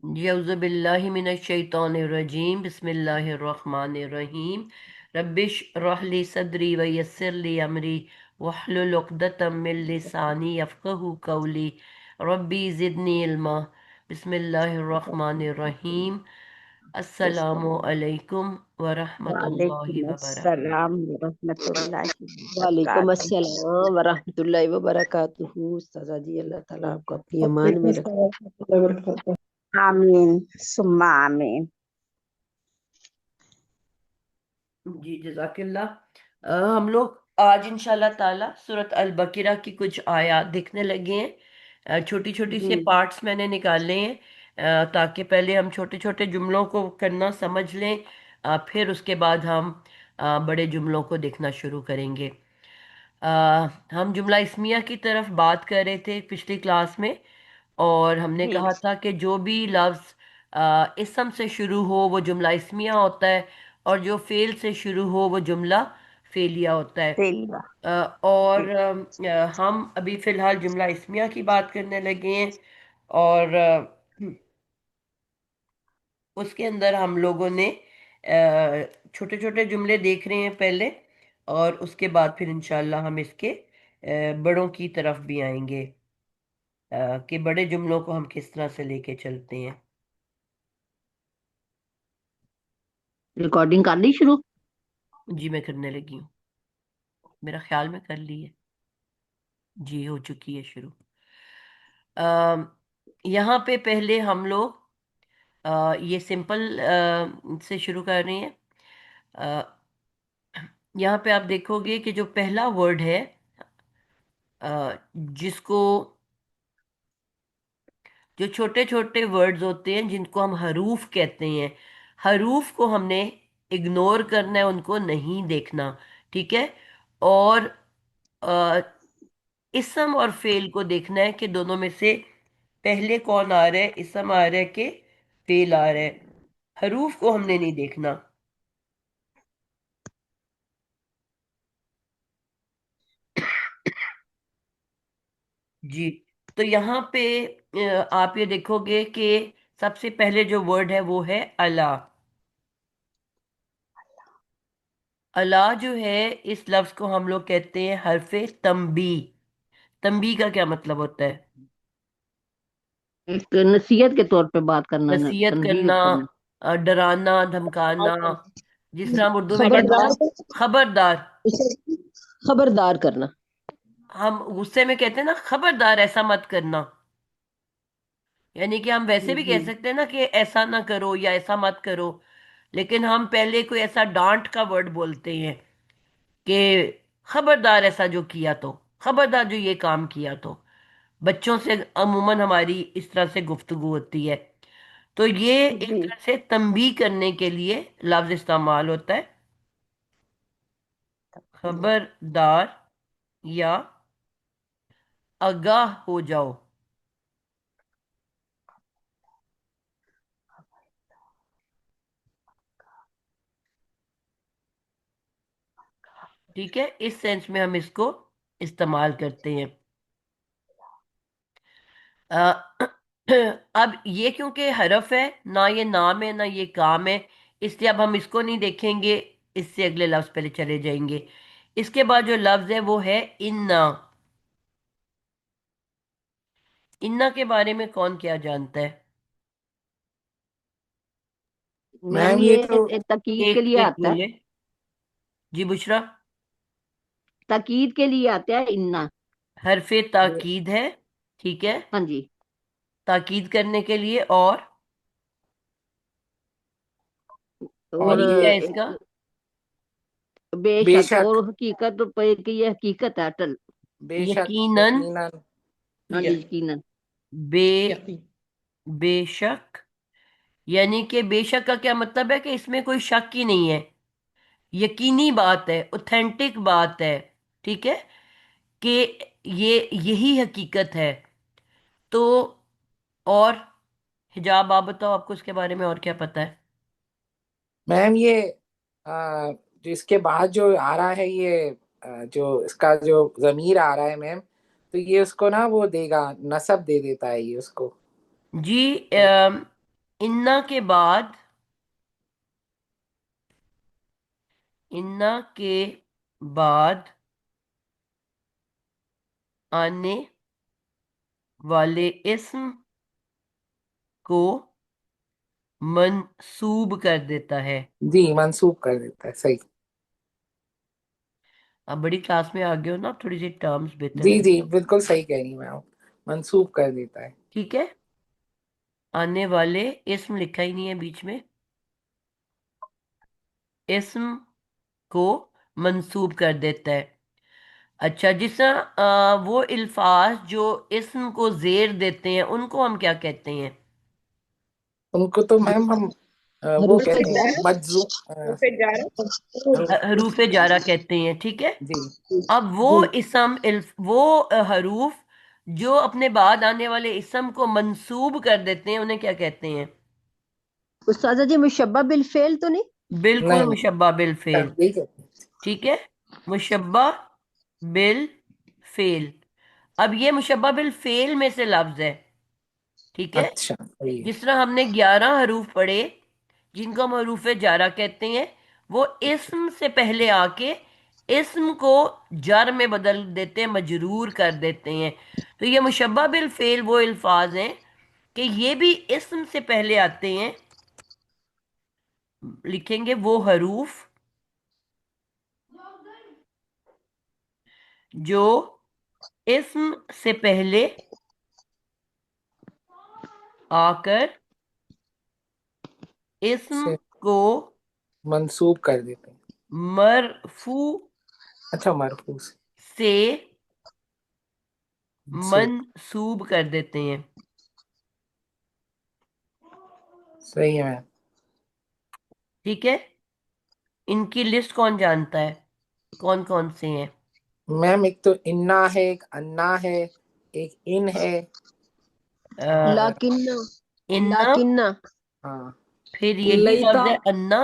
यऊज़ु बिल्लाहि मिनश शैतानिर रजीम बिस्मिल्लाहिर रहमानिर रहीम रब्बिश रहली सदरी व यस्सिर ली अमरी वहलुल उक़दतम मिन लिसानी यफ़क़हू क़ौली रब्बी ज़िदनी इल्मा बिस्मिल्लाहिर रहमानिर रहीम अस्सलामु अलैकुम व रहमतुल्लाहि वालेकुम व बरकातहू। अस्सलाम वरहमतुल्लाहि वालेकुम वबरकातुहू। अस्सलाम वरहमतुल्लाहि वबरकातुहू। उस्ताजा जी, अल्लाह ताला आपको अपनी अमान वालेकुम में रखे। अस्सलाम warahmatullahi wabarakatuh। आमीन सुम्मा आमीन। जी जज़ाकिल्लाह। हम लोग आज इंशाल्लाह ताला सूरत अल बकरा की कुछ आयत देखने लगे हैं। छोटी छोटी जी से पार्ट्स मैंने निकाले हैं, ताकि पहले हम छोटे छोटे जुमलों को करना समझ लें, फिर उसके बाद हम बड़े जुमलों को देखना शुरू करेंगे। हम जुमला इस्मिया की तरफ बात कर रहे थे पिछली क्लास में, और हमने जी कहा था कि जो भी लफ्ज़ इसम से शुरू हो वो जुमला इस्मिया होता है, और जो फेल से शुरू हो वो जुमला फेलिया होता है। तेलिया और जी हम अभी फ़िलहाल जुमला इस्मिया की बात करने लगे हैं, और उसके अंदर हम लोगों ने छोटे छोटे जुमले देख रहे हैं पहले, और उसके बाद फिर इंशाल्लाह हम इसके बड़ों की तरफ भी आएंगे, कि बड़े जुमलों को हम किस तरह से लेके चलते हैं। रिकॉर्डिंग कर ली शुरू? जी मैं करने लगी हूँ, मेरा ख्याल में कर ली है। जी हो चुकी है शुरू। अम, यहाँ पे पहले हम लोग ये सिंपल से शुरू कर रहे हैं। अ, यहाँ पे आप देखोगे कि जो पहला वर्ड है, जिसको, जो छोटे छोटे वर्ड्स होते हैं जिनको हम हरूफ कहते हैं, हरूफ को हमने इग्नोर करना है, उनको नहीं देखना। ठीक है। और अ, इसम और फेल को देखना है कि दोनों में से पहले कौन आ रहा है, इसम आ रहा है कि फेल आ रहा है। हरूफ को हमने नहीं देखना। जी। तो यहाँ पे आप ये देखोगे कि सबसे पहले जो वर्ड है वो है अला। अला जो है, इस लफ्ज को हम लोग कहते हैं हरफे तंबी। तंबी का क्या मतलब होता है? एक नसीहत के तौर पे बात करना, नसीहत तनबीह करना, करना। डराना, धमकाना, जिस तरह हम उर्दू में कहते हैं खबरदार। ना, खबरदार। खबरदार करना। हम गुस्से में कहते हैं ना, खबरदार ऐसा मत करना। यानी कि हम वैसे भी जी कह सकते हैं ना कि ऐसा ना करो या ऐसा मत करो, लेकिन हम पहले कोई ऐसा डांट का वर्ड बोलते हैं कि खबरदार ऐसा जो किया तो, खबरदार जो ये काम किया तो। बच्चों से अमूमन हमारी इस तरह से गुफ्तगू होती है। तो ये एक जी तरह से तंबीह करने के लिए लफ्ज इस्तेमाल होता है, खबरदार या आगाह हो जाओ। ठीक है, इस सेंस में हम इसको इस्तेमाल करते हैं। अ, अब ये क्योंकि हरफ है, ना ये नाम है ना ये काम है, इसलिए अब हम इसको नहीं देखेंगे। इससे अगले लफ्ज पहले चले जाएंगे। इसके बाद जो लफ्ज है वो है इन्ना। इन्ना के बारे में कौन क्या जानता है? मैम मैम ये तो ये ताकीद के एक लिए एक आता है। बोले। जी बुशरा। ताकीद के लिए आता है इन्ना। हरफे ताकीद है। ठीक है। हाँ जी। ताकीद करने के लिए। और और एक क्या है एक इसका? बेशक, बेशक। और हकीकत तो कि ये हकीकत है अटल। बेशक यकीनन। यकीनन। हाँ जी, यकीनन। बे यकीन। बेशक, यानी कि बेशक का क्या मतलब है कि इसमें कोई शक ही नहीं है, यकीनी बात है, ऑथेंटिक बात है। ठीक है, कि ये यही हकीकत है। तो और हिजाब, आप बताओ, आपको इसके बारे में और क्या पता है? मैम ये जो इसके बाद जो आ रहा है ये जो इसका जो जमीर आ रहा है मैम, तो ये उसको ना वो देगा, नसब दे देता है ये उसको। जी। इन्ना के बाद, इन्ना के बाद आने वाले इस्म को मंसूब कर देता है। जी, मंसूब कर देता है, सही। आप बड़ी क्लास में आ गए हो ना, थोड़ी सी टर्म्स बेहतर जी से। जी, बिल्कुल सही कह रही मैं, मंसूब कर देता है। ठीक है, आने वाले इस्म लिखा ही नहीं है बीच में, इस्म को मंसूब कर देता है। अच्छा, जिस तरह वो अल्फाज जो इस्म को जेर देते हैं उनको हम क्या कहते हैं? उनको तो मैम हम वो हरूफ कहते हैं जार, मज्जू हरूफ जारा कहते हैं, ठीक है। जी। अब वो जी वो हरूफ जो अपने बाद आने वाले इसम को मंसूब कर देते हैं उन्हें क्या कहते हैं? उस्ताजा जी, मुशब्बा बिल फेल तो नहीं? बिल्कुल, नहीं नहीं, मुशब्बा बिल फेल। यही कहते हैं। ठीक है, मुशब्बा बिल फेल। अब ये मुशब्बा बिल फेल में से लफ्ज है, ठीक है। अच्छा, सही है। जिस तरह हमने 11 हरूफ पढ़े जिनको हम हरूफ जारा कहते हैं, वो इस्म से पहले आके इस्म को जर में बदल देते हैं, मजरूर कर देते हैं। तो ये मुशब्बा बिल फेल वो अल्फाज हैं कि ये भी इस्म से पहले आते हैं। लिखेंगे वो हरूफ जो इस्म से पहले आकर इस्म से को मंसूब कर देते हैं। मरफू अच्छा, मरफूस से मंसूब, मनसूब कर देते हैं। सही है मैम। ठीक है, इनकी लिस्ट कौन जानता है, कौन कौन से हैं? मैम एक तो इन्ना है, एक अन्ना है, एक इन है, और लाकिन्ना, इन्ना, लाकिन्ना, हाँ, फिर यही लईता, लफ्ज है अन्ना।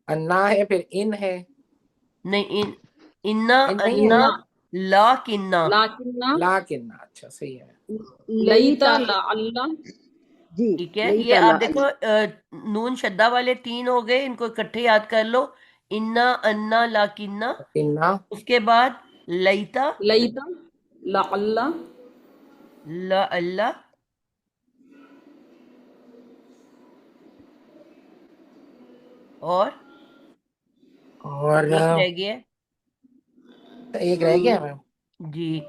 अन्ना है, फिर इन है। नहीं, इन्ना, इन नहीं है, अन्ना, ला किन्ना। लाकिन्ना, ला किन्ना, अच्छा सही है। लईता, लईता, लाअल्ला, जी ठीक है, ये लईता आप ला, देखो नून शद्दा वाले तीन हो गए, इनको इकट्ठे याद कर लो। इन्ना, अन्ना, ला किन्ना। इन्ना, उसके बाद लईता, लईता, लाअल्ला, ला अल्लाह, और और एक रह गया। एक रह गया मैम। जी,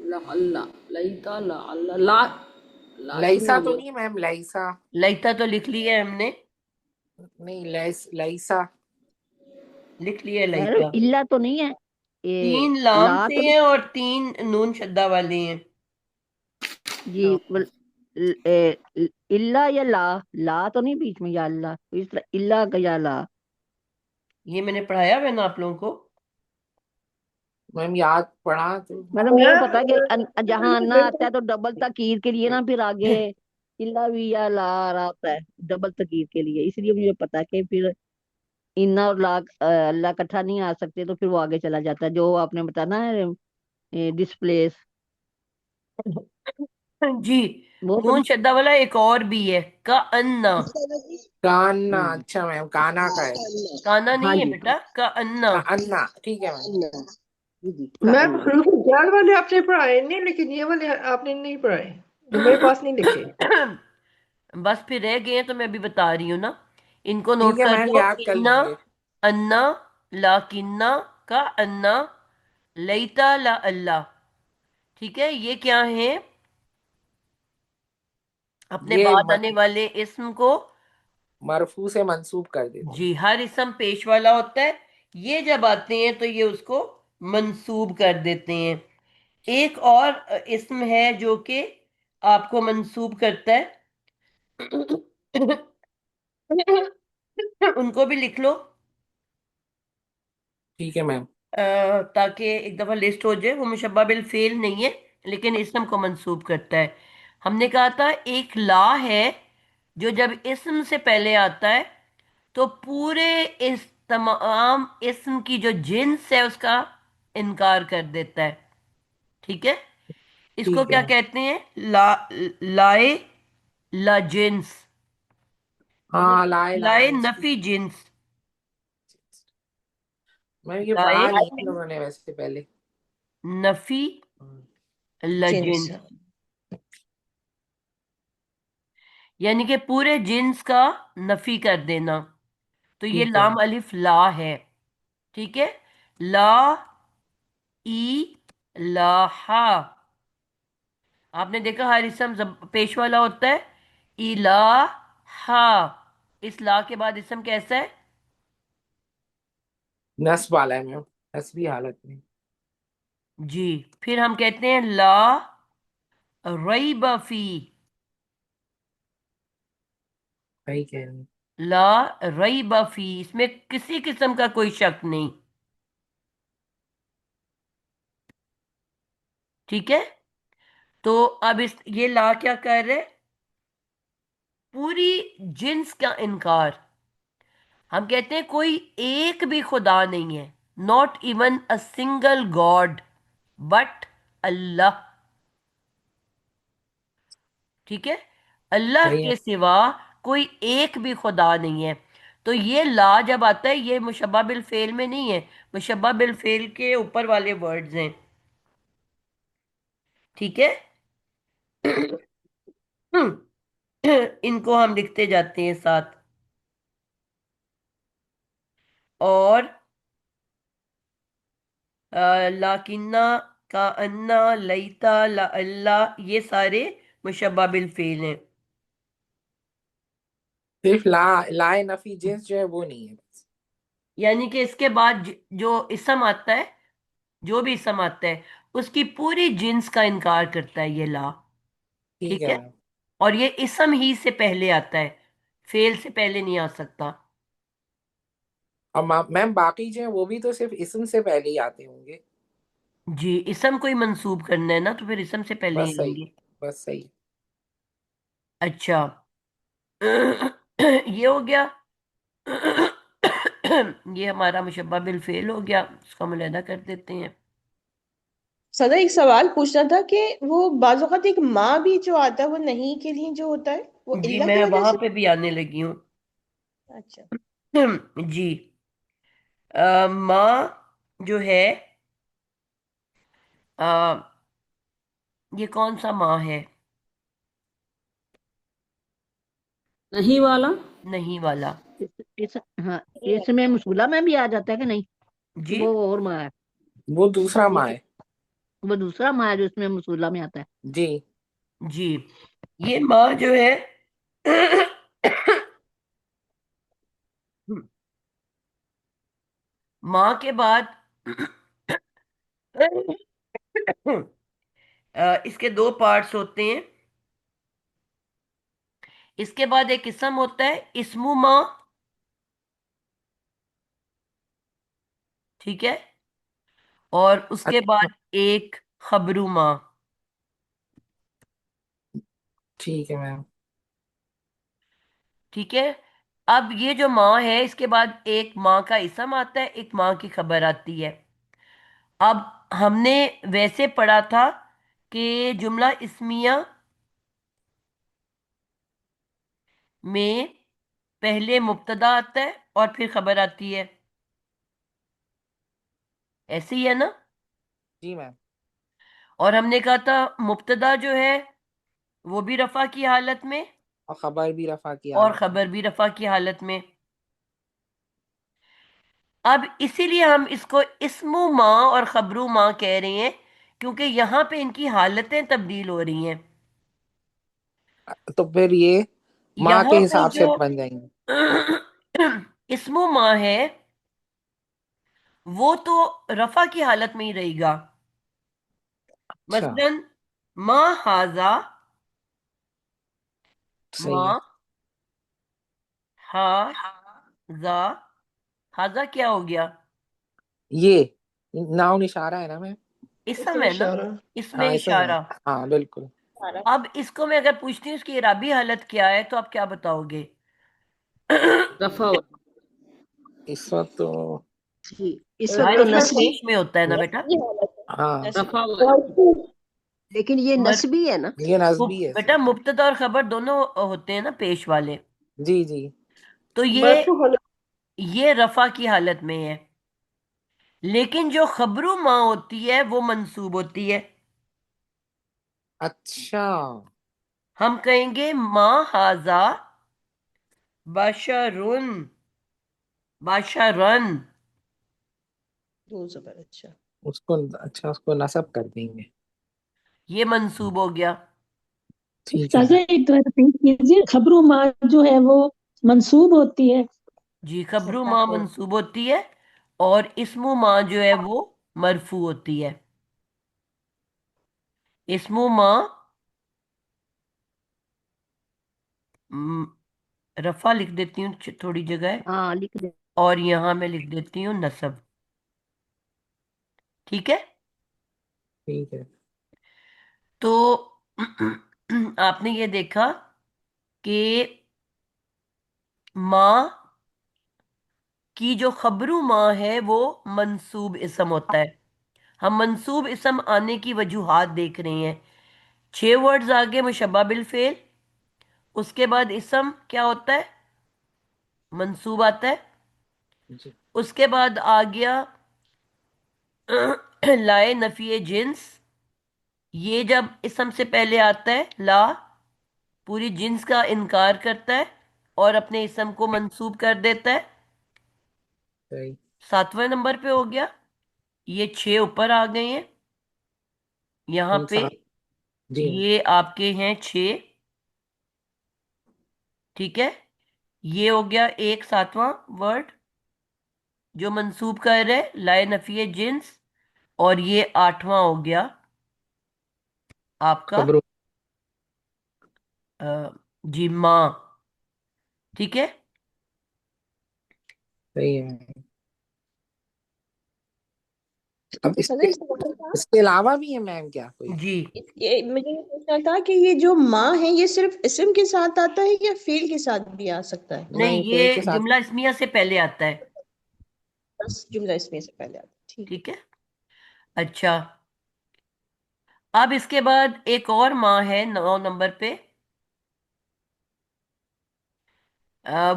लाअल्ला, लईता, लाअल्ला, ला, लईसा लाकिन्ना तो बोल। नहीं मैम, लईसा लईता तो लिख लिया है हमने, नहीं, लईसा। लिख लिया है यार लईता। इल्ला तो नहीं है, ये तीन लाम ला से तो नहीं। हैं और तीन नून शद्दा वाले हैं। जी इल्ला या ला, ला तो नहीं बीच में, या अल्लाह तो इस तरह इल्ला का या ला। ये मैंने पढ़ाया हुआ है ना आप लोगों को। मैम याद पढ़ा तो। मैडम ये पता है कि जहाँ अन्ना आता है तो डबल तकीर के लिए ना, फिर आगे इल्ला भी या ला आ रहा होता है डबल तकीर के लिए, इसलिए मुझे पता है कि फिर इन्ना और ला अल्लाह इकट्ठा नहीं आ सकते, तो फिर वो आगे चला जाता है जो आपने बताया ना, डिस्प्लेस, जी, वो तो नून शद्दा वाला एक और भी है, का अन्ना। काना, अच्छा मैम, काना का है। काना हाँ नहीं है जी, बेटा, का अन्ना। का अन्ना, ठीक है मैम। जी जी का मैम अन्ना। हरूफ जाल वाले आपने पढ़ाए नहीं, लेकिन ये वाले आपने नहीं पढ़ाए, जो मेरे पास नहीं लिखे। बस फिर रह गए हैं तो मैं अभी बता रही हूँ ना, इनको ठीक नोट है कर मैम, लो। याद कर इन्ना, लेंगे। अन्ना, लाकिन्ना, का अन्ना, लईता, ला अल्लाह। ठीक है, ये क्या है? अपने ये बाद आने वाले इस्म को, मरफू से मंसूब कर देते हैं। जी, हर इस्म पेश वाला होता है, ये जब आते हैं तो ये उसको मंसूब कर देते हैं। एक और इस्म है जो कि आपको मंसूब करता है, उनको भी लिख लो, ठीक है मैम। ताकि एक दफा लिस्ट हो जाए। वो मुशब्बा बिल फेल नहीं है, लेकिन इस्म को मंसूब करता है। हमने कहा था एक ला है जो जब इस्म से पहले आता है तो पूरे इस तमाम इस्म की जो जिन्स है उसका इनकार कर देता है। ठीक है, इसको ठीक है क्या मैम। कहते हैं? ला, लाए, ला जिन्स। हाँ, ला इलाहा लाए इसकी। नफी जिन्स, मैम ये लाए पढ़ा नहीं है लोगों ने वैसे पहले। नफी जिन्स। लजिन्स, यानी कि पूरे जिन्स का नफी कर देना। तो ये ठीक है लाम अलिफ ला है, ठीक है। ला ई लाहा, आपने देखा हर इसम पेश वाला होता है। इलाहा, इस ला के बाद इसम कैसा है? नस वाला है मैम, नस्बी हालत में। जी। फिर हम कहते हैं ला रईब फी, सही कह रही हैं। ला रईब फी, इसमें किसी किस्म का कोई शक नहीं, ठीक है। तो अब इस ये ला क्या कर रहे? पूरी जिन्स का इनकार। हम कहते हैं कोई एक भी खुदा नहीं है, not even a single god but Allah, ठीक है। अल्लाह सही है। के सिवा कोई एक भी खुदा नहीं है। तो ये ला जब आता है ये मुशब्बा बिल फेल में नहीं है, मुशब्बा बिल फेल के ऊपर वाले वर्ड्स हैं, ठीक है। इनको हम लिखते जाते हैं साथ। और लाकिन्ना का अन्ना लईता ला अल्लाह, ये सारे मुशब्बा बिल फेल हैं। सिर्फ लाए नफी जिन्स जो है वो नहीं है बस। यानी कि इसके बाद जो इसम आता है, जो भी इसम आता है उसकी पूरी जिन्स का इनकार करता है ये ला, ठीक ठीक है है। मैम। और ये इसम ही से पहले आता है, फेल से पहले नहीं आ सकता। और मैम बाकी जो है वो भी तो सिर्फ इसम से पहले ही आते होंगे। जी, इसम को ही मंसूब करना है ना, तो फिर इसम से पहले ही बस सही, आएंगे। बस सही। अच्छा। ये हो गया। ये हमारा मुशब्बा बिल फेल हो गया, इसको हम अलहदा कर देते हैं। सदा एक सवाल पूछना था कि वो बाज़ औक़ात एक माँ भी जो आता है वो नहीं के लिए जो होता है वो जी, इल्ला की मैं वजह वहां से। पे भी आने लगी हूँ। अच्छा। जी। माँ जो है, अ, ये कौन सा माँ है? नहीं वाला। नहीं वाला। इस हाँ, इसमें मसूला में भी आ जाता है कि नहीं, कि जी वो और माँ है? वो दूसरा माँ इस है। वो दूसरा माँ है जो इसमें मसूला में आता है। जी। जी। ये माँ जो है, माँ के बाद इसके दो पार्ट्स होते हैं। इसके बाद एक इसम होता है इस्मु माँ, ठीक है। और उसके अच्छा, बाद एक खबरू माँ। ठीक है मैम। ठीक है। अब ये जो माँ है इसके बाद एक माँ का इसम आता है, एक माँ की खबर आती है। अब हमने वैसे पढ़ा था कि जुमला इस्मिया में पहले मुब्तदा आता है और फिर खबर आती है, ऐसे ही है ना। जी मैम। और हमने कहा था मुब्तदा जो है वो भी रफा की हालत में और खबर भी रफा की और हालत में। खबर भी रफा की हालत में। अब इसीलिए हम इसको इस्मु माँ और खबरू माँ कह रहे हैं, क्योंकि यहां पे इनकी हालतें तब्दील हो रही हैं। तो फिर ये माँ के यहां पे हिसाब से जो बन जाएंगे। इस्मु माँ है वो तो रफा की हालत में ही रहेगा। अच्छा। मसलन माँ हाजा, सही है। माँ हाजा, हाजा क्या हो गया? ये नाउन इशारा है ना मैम। इसम इसम है ना, इशारा। इसमें हाँ इसम है। इशारा। हाँ बिल्कुल। अब इसको मैं अगर पूछती हूँ इसकी इराबी हालत क्या है, तो आप क्या बताओगे? रफा वाला। इस इस वक्त तो जी इस वक्त हर तो इसम नस्बी। पेश में होता है ना बेटा। ये हालत है। हाँ, नस्बी। रफा वाला। लेकिन ये और नस्बी है ना। ये नस्बी है बेटा सिर्फ। मुब्तदा और खबर दोनों होते हैं ना पेश वाले। जी जी। तो मरफू हालत। ये रफा की हालत में है। लेकिन जो खबरू माँ होती है वो मंसूब होती है। अच्छा। हम कहेंगे माँ हाजा बशरुन, बशरन। दो जबर, अच्छा। उसको, अच्छा उसको नसब कर देंगे। ये मंसूब हो गया। ठीक है। ताजा एक बार रिपीट कीजिए, खबरू माँ जो है वो मंसूब होती है। जी, खबरू सत्ता माँ है। मंसूब होती है, और इस्मु माँ जो है वो मरफू होती है। इस्मु माँ म, रफा लिख देती हूँ थोड़ी जगह, हाँ लिख दे। और यहां मैं लिख देती हूँ नसब। ठीक है। ठीक है। तो आपने ये देखा कि माँ की जो खबरू माँ है वो मंसूब इसम होता है। हम मंसूब इसम आने की वजूहात देख रहे हैं। 6 वर्ड्स आगे मुशब्बा बिल फेल, उसके बाद इसम क्या होता है, मंसूब आता है। जी। उसके बाद आ गया लाए नफी जिन्स। ये जब इसम से पहले आता है, ला पूरी जिन्स का इनकार करता है और अपने इसम को मंसूब कर देता है। सही। 7वें नंबर पे हो गया। ये 6 ऊपर आ गए हैं यहाँ पे। सात। जी मैम। ये आपके हैं 6। ठीक है। ये हो गया एक 7वां वर्ड जो मंसूब कर रहे लाए नफी जिन्स। और ये 8वां हो गया आपका खबरों। जी माँ। ठीक है। सही है। अब सदा इसके एक सवाल था। इसके अलावा भी है मैम क्या कोई? जी मुझे ये पूछना था कि ये जो माँ है ये सिर्फ इस्म के साथ आता है या फेल के साथ भी आ सकता है? नहीं, नहीं, फेल के ये साथ। जुमला इस्मिया से पहले आता है। बस जुमला इसमें से पहले आता है, ठीक है। ठीक है। अच्छा, अब इसके बाद एक और माँ है 9 नंबर पे।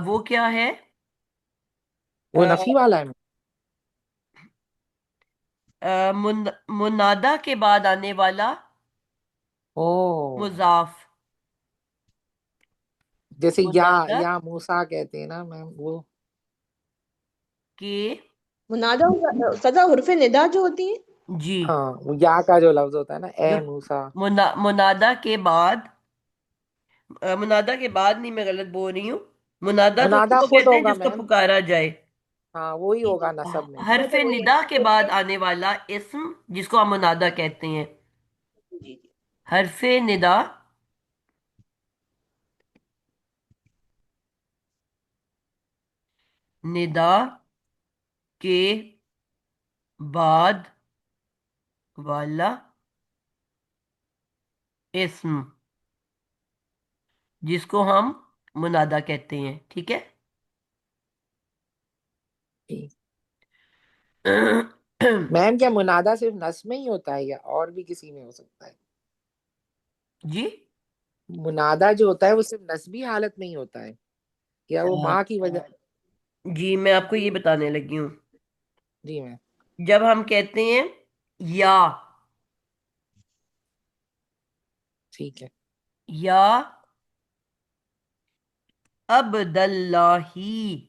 वो क्या है? वो अ, नफी वाला है। मुनादा के बाद आने वाला ओ, मुजाफ। जैसे मुनादा या मूसा कहते हैं ना मैम वो। के, मुनादा सदा हुर्फ निदा जो होती है। जी, हाँ, वो या का जो लफ्ज होता है ना, जो ए मूसा। मुनादा के बाद, मुनादा के बाद नहीं, मैं गलत बोल रही हूँ। मुनादा तो मुनादा उसको खुद कहते हैं होगा जिसको मैम। पुकारा जाए। हाँ, वही होगा नसब में। हरफ निदा के बाद आने वाला इस्म जिसको हम मुनादा कहते हैं। जी जी। हरफ निदा निदा के बाद वाला इस्म जिसको हम मुनादा कहते हैं। ठीक है। ठीक। मैम क्या मुनादा सिर्फ नस्ब में ही होता है या और भी किसी में हो सकता है? जी, मुनादा जो होता है वो सिर्फ नस्बी हालत में ही होता है या वो अ, माँ की वजह? जी मैं आपको ये बताने लगी हूँ। जी मैम। जब हम कहते हैं या, ठीक है। या अब्दल्लाही,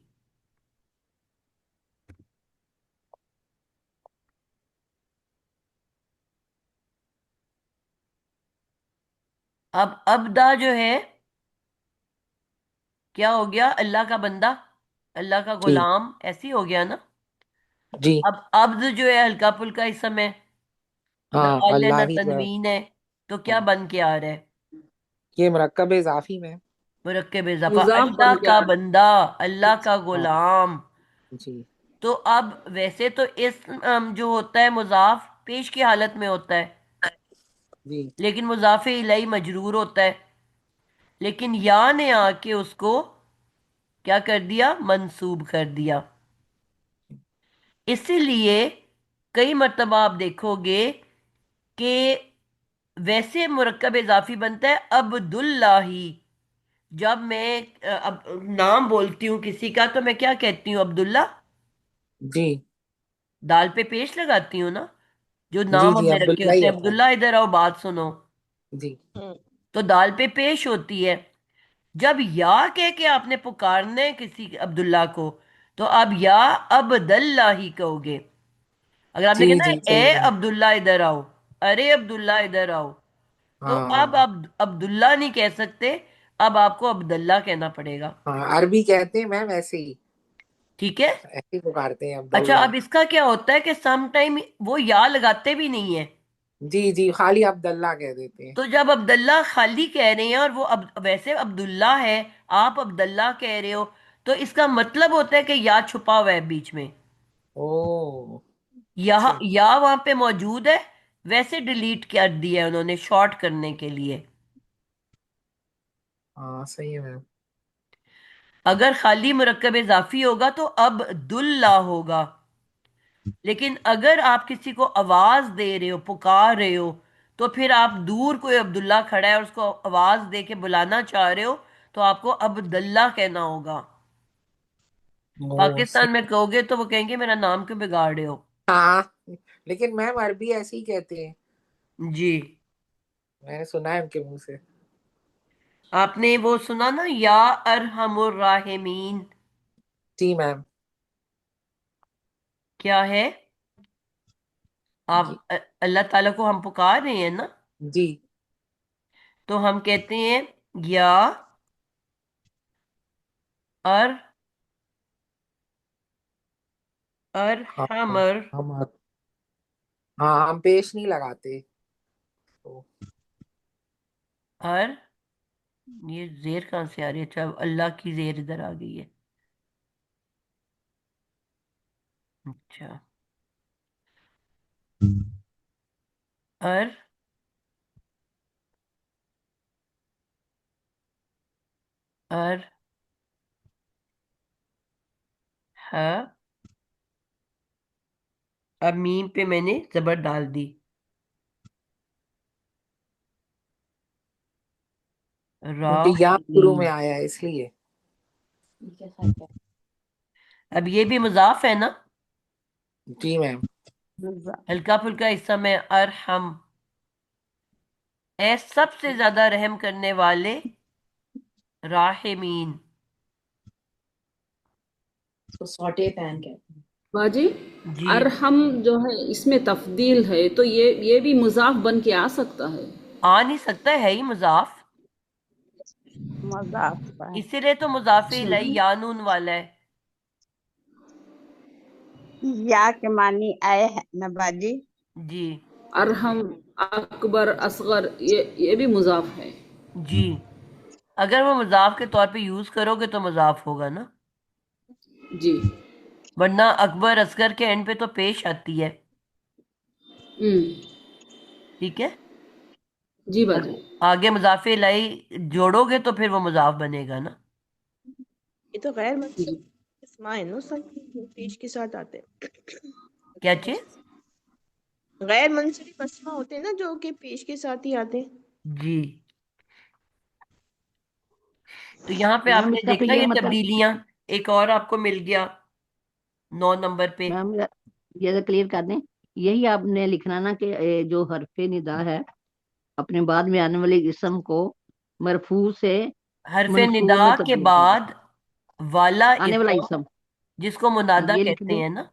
अब अब्दा जो है क्या हो गया, अल्लाह का बंदा, अल्लाह का जी। गुलाम, ऐसे ही हो गया ना। जी। अब अब्द जो है हल्का फुल्का इसम है, ना हाँ, अल है अल्लाह ना ही जो है। तनवीन है। तो क्या हाँ, बन के आ रहा है? ये मुरक्कब इजाफी में। मुरक्कब इजाफा, मुजाफ अल्लाह बन के का आ रहा बंदा, अल्लाह का हाँ। गुलाम। जी। तो अब वैसे तो इस जो होता है मुजाफ पेश की हालत में होता है, जी। लेकिन मुजाफे इलैही मजरूर होता है। लेकिन या ने आके उसको क्या कर दिया, मंसूब कर दिया। इसीलिए कई मर्तबा आप देखोगे कि वैसे मुरक्कब इजाफी बनता है अब्दुल्लाही, جب میں اب نام بولتی ہوں کسی کا تو میں کیا کہتی ہوں؟ عبداللہ. جی دال پہ پیش لگاتی ہوں نا. جو جی نام ہم جی، نے رکھے عبداللہ ہوتے ہی ہیں، ہوتا ہے. عبداللہ ادھر آؤ بات سنو، جی تو دال پہ پیش ہوتی ہے. جب یا کہہ کے آپ نے پکارنا ہے کسی عبداللہ کو، تو اب یا عبد اللہ ہی کہو گے. اگر آپ نے جی کہنا جی، اے صحیح ہے. عبداللہ ادھر آؤ، ارے عبداللہ ادھر آؤ، تو اب ہاں آپ عبداللہ نہیں کہہ سکتے، اب آپ کو عبداللہ کہنا پڑے گا. ہاں، عربی کہتے ہیں میم ایسے ہی، ٹھیک ہے. ایسے ہی پکارتے ہیں اچھا، عبداللہ. اب اس کا کیا ہوتا ہے کہ سم ٹائم وہ یا لگاتے بھی نہیں ہے. جی جی، خالی عبداللہ کہہ دیتے ہیں. تو جب عبداللہ خالی کہہ رہے ہیں اور وہ ویسے عبداللہ ہے، آپ عبداللہ کہہ رہے ہو، تو اس کا مطلب ہوتا ہے کہ یا چھپا ہوا ہے بیچ میں. او یہاں اچھا. یا وہاں پہ موجود ہے، ویسے ڈیلیٹ کر دیا ہے انہوں نے شارٹ کرنے کے لیے. ہاں صحیح ہے میم. اگر خالی مرکب اضافی ہوگا تو عبداللہ ہوگا. لیکن اگر آپ کسی کو آواز دے رہے ہو، پکار رہے ہو، تو پھر آپ دور کوئی عبداللہ کھڑا ہے اور اس کو آواز دے کے بلانا چاہ رہے ہو، تو آپ کو عبداللہ کہنا ہوگا. او پاکستان صحیح. میں کہو گے تو وہ کہیں گے میرا نام کیوں بگاڑ رہے ہو. ہاں، لیکن میم عربی ایسے ہی کہتے ہیں، جی. میں نے سنا ہے ان کے منہ سے. آپ نے وہ سنا نا، یا ارحم الراحمین جی میم. کیا ہے؟ آپ جی اللہ تعالیٰ کو ہم پکار رہے ہیں نا، جی تو ہم کہتے ہیں یا ار ہاں ارحمر. ہم ہاں ہم پیش نہیں لگاتے تو. ار یہ زیر کہاں سے آ رہی ہے؟ اچھا، اللہ کی زیر ادھر آ گئی ہے. اچھا. ار ار ہاں، اب میم پہ میں نے زبر ڈال دی. کیونکہ یا شروع راحمین. میں آیا ہے اس لیے. اب یہ بھی مضاف ہے نا، جی میم. ہلکا پھلکا حصہ میں ارحم، اے سب سے زیادہ رحم کرنے والے، راحمین. باجی، جی. ارحم جو ہے اس میں تفضیل ہے، تو یہ بھی مضاف بن کے آ سکتا ہے. آ نہیں سکتا ہے ہی مضاف، مذاق ہے. اسی لیے تو مضاف اچھا، الیہ یا نون والا ہے. یا کے معنی آئے ہے نا باجی. جی. ارحم، اکبر، اصغر، یہ بھی مضاف ہے. جی، اگر وہ مضاف کے طور پہ یوز کرو گے تو مضاف ہوگا نا، جی. ورنہ اکبر اصغر کے اینڈ پہ تو پیش آتی ہے. ہم، ٹھیک ہے. جی باجی. آگے مضاف الیہ جوڑو گے تو پھر وہ مضاف بنے گا نا. یہ تو غیر جی. منصوب اسماء ہے نا سب، پیش کے ساتھ آتے کیا ہیں. چیز؟ غیر منصرف اسماء ہوتے ہیں نا جو کہ پیش کے ساتھ ہی آتے ہیں. جی. تو یہاں پہ آپ میم نے اس کا تو دیکھا یہ یہ مطلب، تبدیلیاں، ایک اور آپ کو مل گیا 9 نمبر پہ. میم یہ کلیئر کر دیں، یہی آپ نے لکھنا نا کہ جو حرف ندا ہے اپنے بعد میں آنے والے اسم کو مرفوع سے حرف منصوب ندا میں کے تبدیل کر دیں. بعد والا آنے والا اسم، اسم جس کو منادا یہ لکھ کہتے دیں. ہیں نا.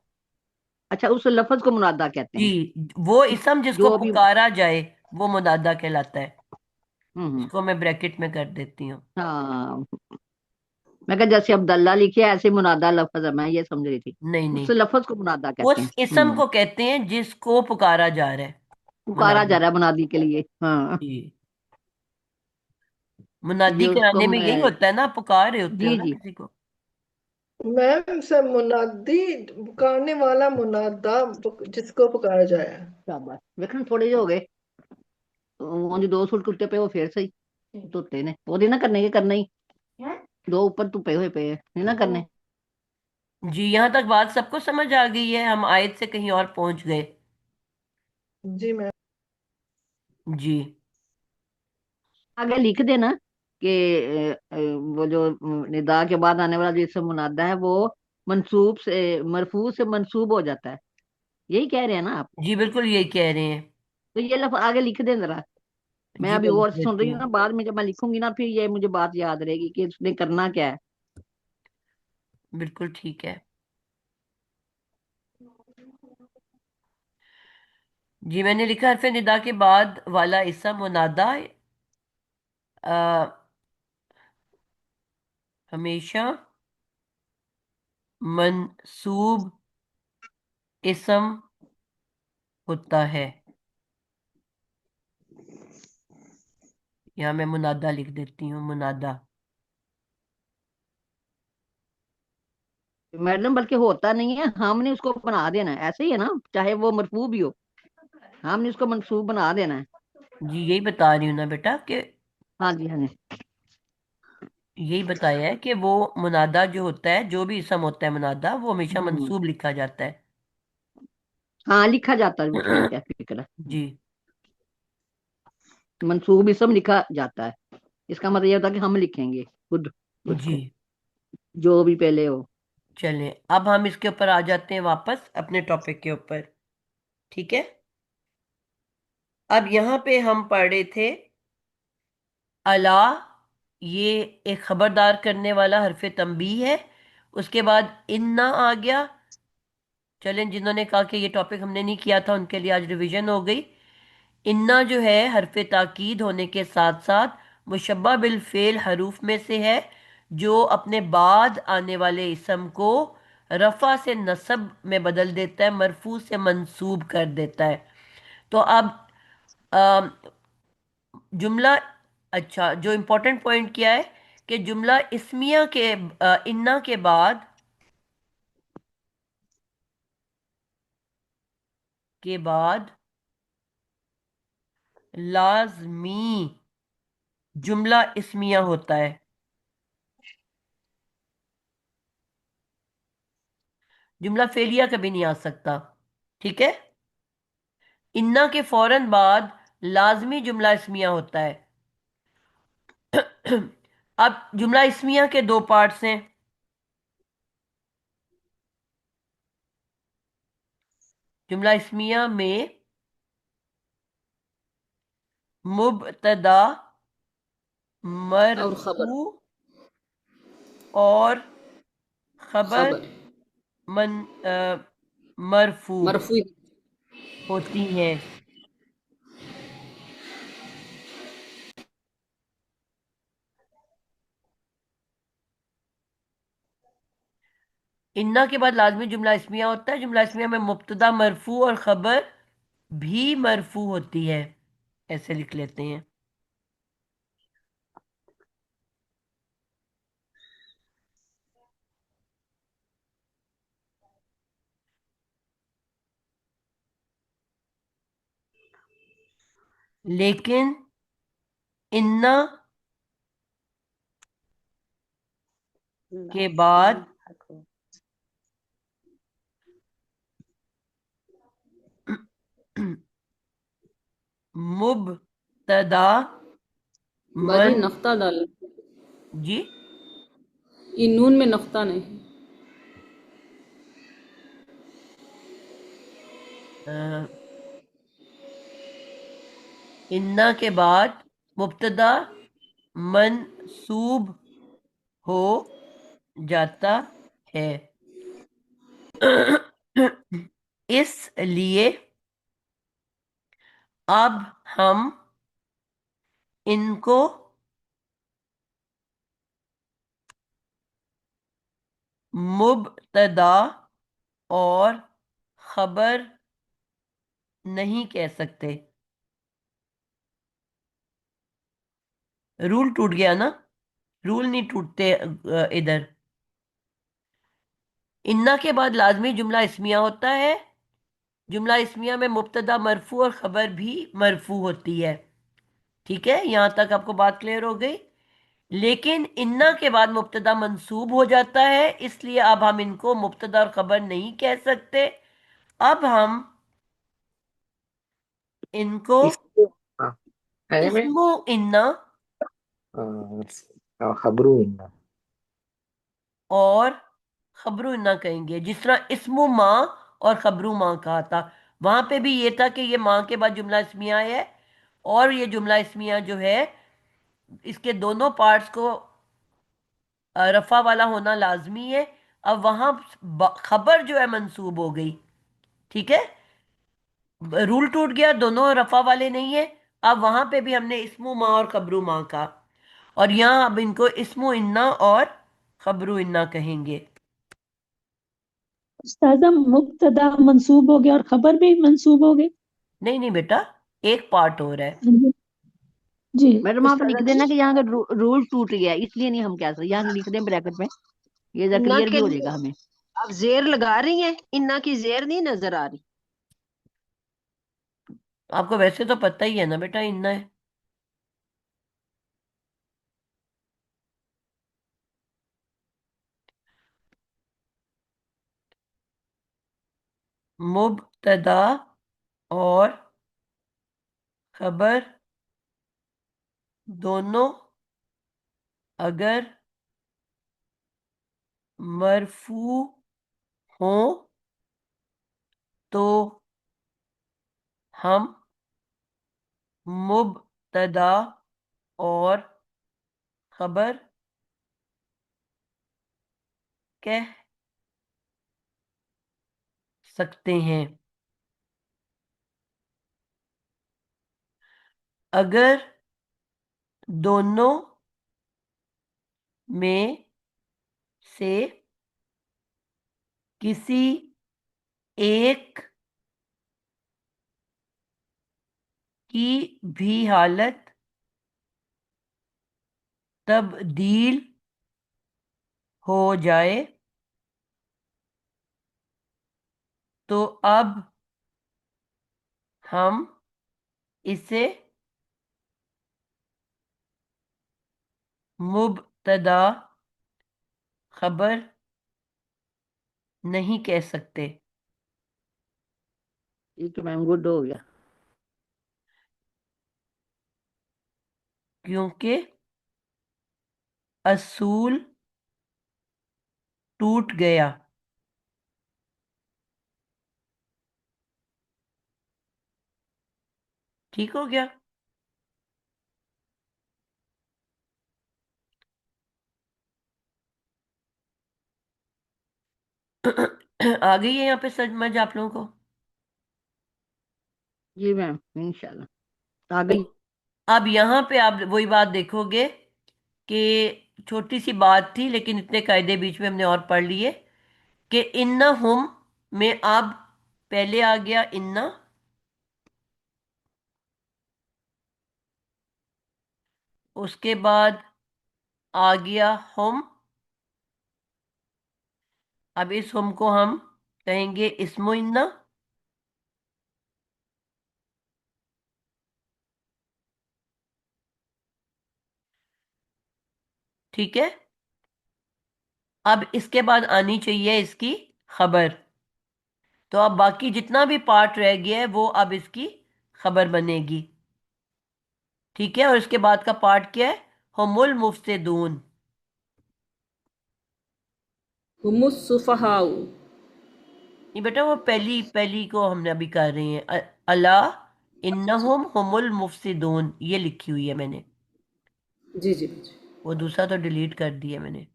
اچھا، اس لفظ کو منادا کہتے جی، ہیں. وہ اسم جس کو جو بھی پکارا جائے وہ منادا کہلاتا ہے. اس ہوں کو میں بریکٹ میں کر دیتی ہوں. ہاں، میں کہ جیسے عبداللہ لکھے ایسے منادا لفظ ہے، میں یہ سمجھ رہی تھی. نہیں نہیں، اس لفظ کو منادا کہتے اس ہیں. اسم کو کہتے ہیں جس کو پکارا جا رہا ہے، پکارا منادی. جا رہا ہے منادی کے لیے. ہاں، جی، منادی یہ اس کو کرانے میں یہی ہوتا ہے نا، آپ پکار رہے ہوتے ہو جی نا جی. کسی کو. میم سب منادی پکارنے والا منادا جس کو پکارا جائے. شاباش، ویکھن تھوڑے ਜਿਹੇ ਹੋ ਗਏ. ਉਂਝ ਦੋ ਸੂਟ ਕੁੱਤੇ ਪਏ ਉਹ ਫੇਰ ਸਹੀ ਧੋਤੇ ਨੇ, ਉਹਦੇ ਨਾ ਕਰਨੇ, ਕਰਨਾ ਹੀ دو اوپر ਧੁੱਪੇ ਹੋਏ ਪਏ ਨਹੀਂ ਨਾ ਕਰਨੇ. جی، یہاں تک بات سب کو سمجھ آ گئی ہے؟ ہم آیت سے کہیں اور پہنچ گئے. جی میم. جی. آگے لکھ دینا کہ وہ جو ندا کے بعد آنے والا جو اسم منادا ہے وہ منصوب سے مرفوع سے منصوب ہو جاتا ہے، یہی کہہ رہے ہیں نا آپ؟ جی بالکل یہی کہہ رہے ہیں. تو یہ لفظ آگے لکھ دیں ذرا، میں جی ابھی میں اور لکھ سن دیتی رہی ہوں ہوں. نا، بعد میں جب میں لکھوں گی نا پھر یہ مجھے بات یاد رہے گی کہ اس نے کرنا کیا ہے. بالکل ٹھیک ہے. جی میں نے لکھا حرف ندا کے بعد والا اسم منادا ہمیشہ منصوب اسم ہوتا ہے. یہاں میں منادا لکھ دیتی ہوں، منادا. میڈم بلکہ ہوتا نہیں ہے، ہم نے اس کو بنا دینا ہے، ایسے ہی ہے نا، چاہے وہ مرفوع بھی ہو ہم نے اس کو منصوب بنا دینا ہے. جی یہی بتا رہی ہوں نا بیٹا کہ ہاں جی ہاں جی. یہی بتایا ہے کہ وہ منادا جو ہوتا ہے، جو بھی اسم ہوتا ہے منادا، وہ ہمیشہ ہوں، منصوب لکھا جاتا ہے. ہاں لکھا جاتا ہے، وہ ٹھیک ہے، فکر ہے. جی منصوب اسم لکھا جاتا ہے، اس کا مطلب یہ ہوتا ہے کہ ہم لکھیں گے خود جی. کو، جو بھی پہلے ہو. چلیں اب ہم اس کے اوپر آ جاتے ہیں واپس اپنے ٹاپک کے اوپر. ٹھیک ہے. اب یہاں پہ ہم پڑھ رہے تھے الا، یہ ایک خبردار کرنے والا حرف تنبیہ ہے. اس کے بعد انا آ گیا. چلیں جنہوں نے کہا کہ یہ ٹاپک ہم نے نہیں کیا تھا ان کے لیے آج ریویژن ہو گئی. انا جو ہے حرف تاکید ہونے کے ساتھ ساتھ مشبہ بالفعل حروف میں سے ہے، جو اپنے بعد آنے والے اسم کو رفع سے نصب میں بدل دیتا ہے، مرفوع سے منصوب کر دیتا ہے. تو اب آم، جملہ، اچھا جو امپورٹنٹ پوائنٹ کیا ہے کہ جملہ اسمیہ کے انا کے بعد لازمی جملہ اسمیہ ہوتا ہے. جملہ فعلیہ کبھی نہیں آ سکتا. ٹھیک ہے. انا کے فوراً بعد لازمی جملہ اسمیہ ہوتا ہے. اب جملہ اسمیہ کے دو پارٹس ہیں. جملہ اسمیہ میں مبتدا اور خبر، مرفوع اور خبر خبر من مرفوع مرفوع. ہوتی ہیں. انا کے بعد لازمی جملہ اسمیہ ہوتا ہے. جملہ اسمیہ میں مبتدا مرفوع اور خبر بھی مرفوع ہوتی ہے. ایسے لکھ لیتے ہیں. لیکن انا کے بعد مبتدا باجی من نقطہ ڈال، جی یہ نون میں نقطہ نہیں. انا کے بعد مبتدا منصوب ہو جاتا ہے. اس لیے اب ہم ان کو مبتدا اور خبر نہیں کہہ سکتے. رول ٹوٹ گیا نا؟ رول نہیں ٹوٹتے ادھر. انا کے بعد لازمی جملہ اسمیہ ہوتا ہے. جملہ اسمیہ میں مبتدا مرفوع اور خبر بھی مرفوع ہوتی ہے. ٹھیک ہے، یہاں تک آپ کو بات کلیئر ہو گئی. لیکن انا کے بعد مبتدا منصوب ہو جاتا ہے، اس لیے اب ہم ان کو مبتدا اور خبر نہیں کہہ سکتے. اب ہم ان کو اس کو ہاں ہے میں اسم انا खबरू इन्ना। और खबरू इन्ना कहेंगे, जिस तरह इस्मु माँ और खबरू माँ कहा था। वहां पे भी ये था कि ये माँ के बाद जुमला इस्मिया है, और ये जुमला इस्मिया जो है इसके दोनों पार्ट्स को रफा वाला होना लाजमी है। अब वहां खबर जो है मंसूब हो गई, ठीक है, रूल टूट गया, दोनों रफा वाले नहीं है। अब वहां पे भी हमने इस्मु माँ और खबरू माँ का, और यहाँ अब इनको इस्मु इन्ना और खबरू इन्ना कहेंगे। उस्ताजा मुब्तदा मंसूब हो गया और खबर भी मंसूब हो गई। नहीं नहीं बेटा, एक पार्ट हो रहा है। जी जी। मैडम आप लिख उस्तादा जी, देना कि यहाँ का रूल टूट गया है, इसलिए नहीं हम कह सकते, यहाँ लिख दें ब्रैकेट में, ये जरा इन्ना क्लियर भी के हो लिए जाएगा हमें। आप जेर लगा रही हैं, इन्ना की जेर नहीं नजर आ रही। आपको वैसे तो पता ही है ना बेटा, इन्ना है। मुब्तदा और खबर दोनों अगर मरफू हों तो हम मुब्तदा और खबर कह सकते हैं। अगर दोनों में से किसी एक की भी हालत तब्दील हो जाए तो अब हम इसे मुब्तदा खबर नहीं कह सकते, ठीक है मैम, गुड हो गया। क्योंकि असूल टूट गया। ठीक हो गया। आ गई है यहाँ पे समझ आप लोगों को? जी मैम इंशाल्लाह आ गई। अब यहाँ पे आप वही बात देखोगे कि छोटी सी बात थी, लेकिन इतने कायदे बीच में हमने और पढ़ लिए कि इन्ना हुम में अब पहले आ गया इन्ना, उसके बाद आ गया हुम। अब इस हुम को हम कहेंगे इस्मो इन्ना। ठीक है। अब इसके बाद आनी चाहिए इसकी खबर। तो अब बाकी जितना भी पार्ट रह गया है वो अब इसकी खबर बनेगी। ठीक है, और इसके बाद का पार्ट क्या है? हुमुल मुफ्सिदून। हुमुस सुफहाउ। ये बेटा वो पहली पहली को हमने अभी कर रहे हैं, अला इन्नहुम हुमुल मुफ्सिदून, ये लिखी हुई है मैंने। जी जी जी। वो दूसरा तो डिलीट कर दिया मैंने।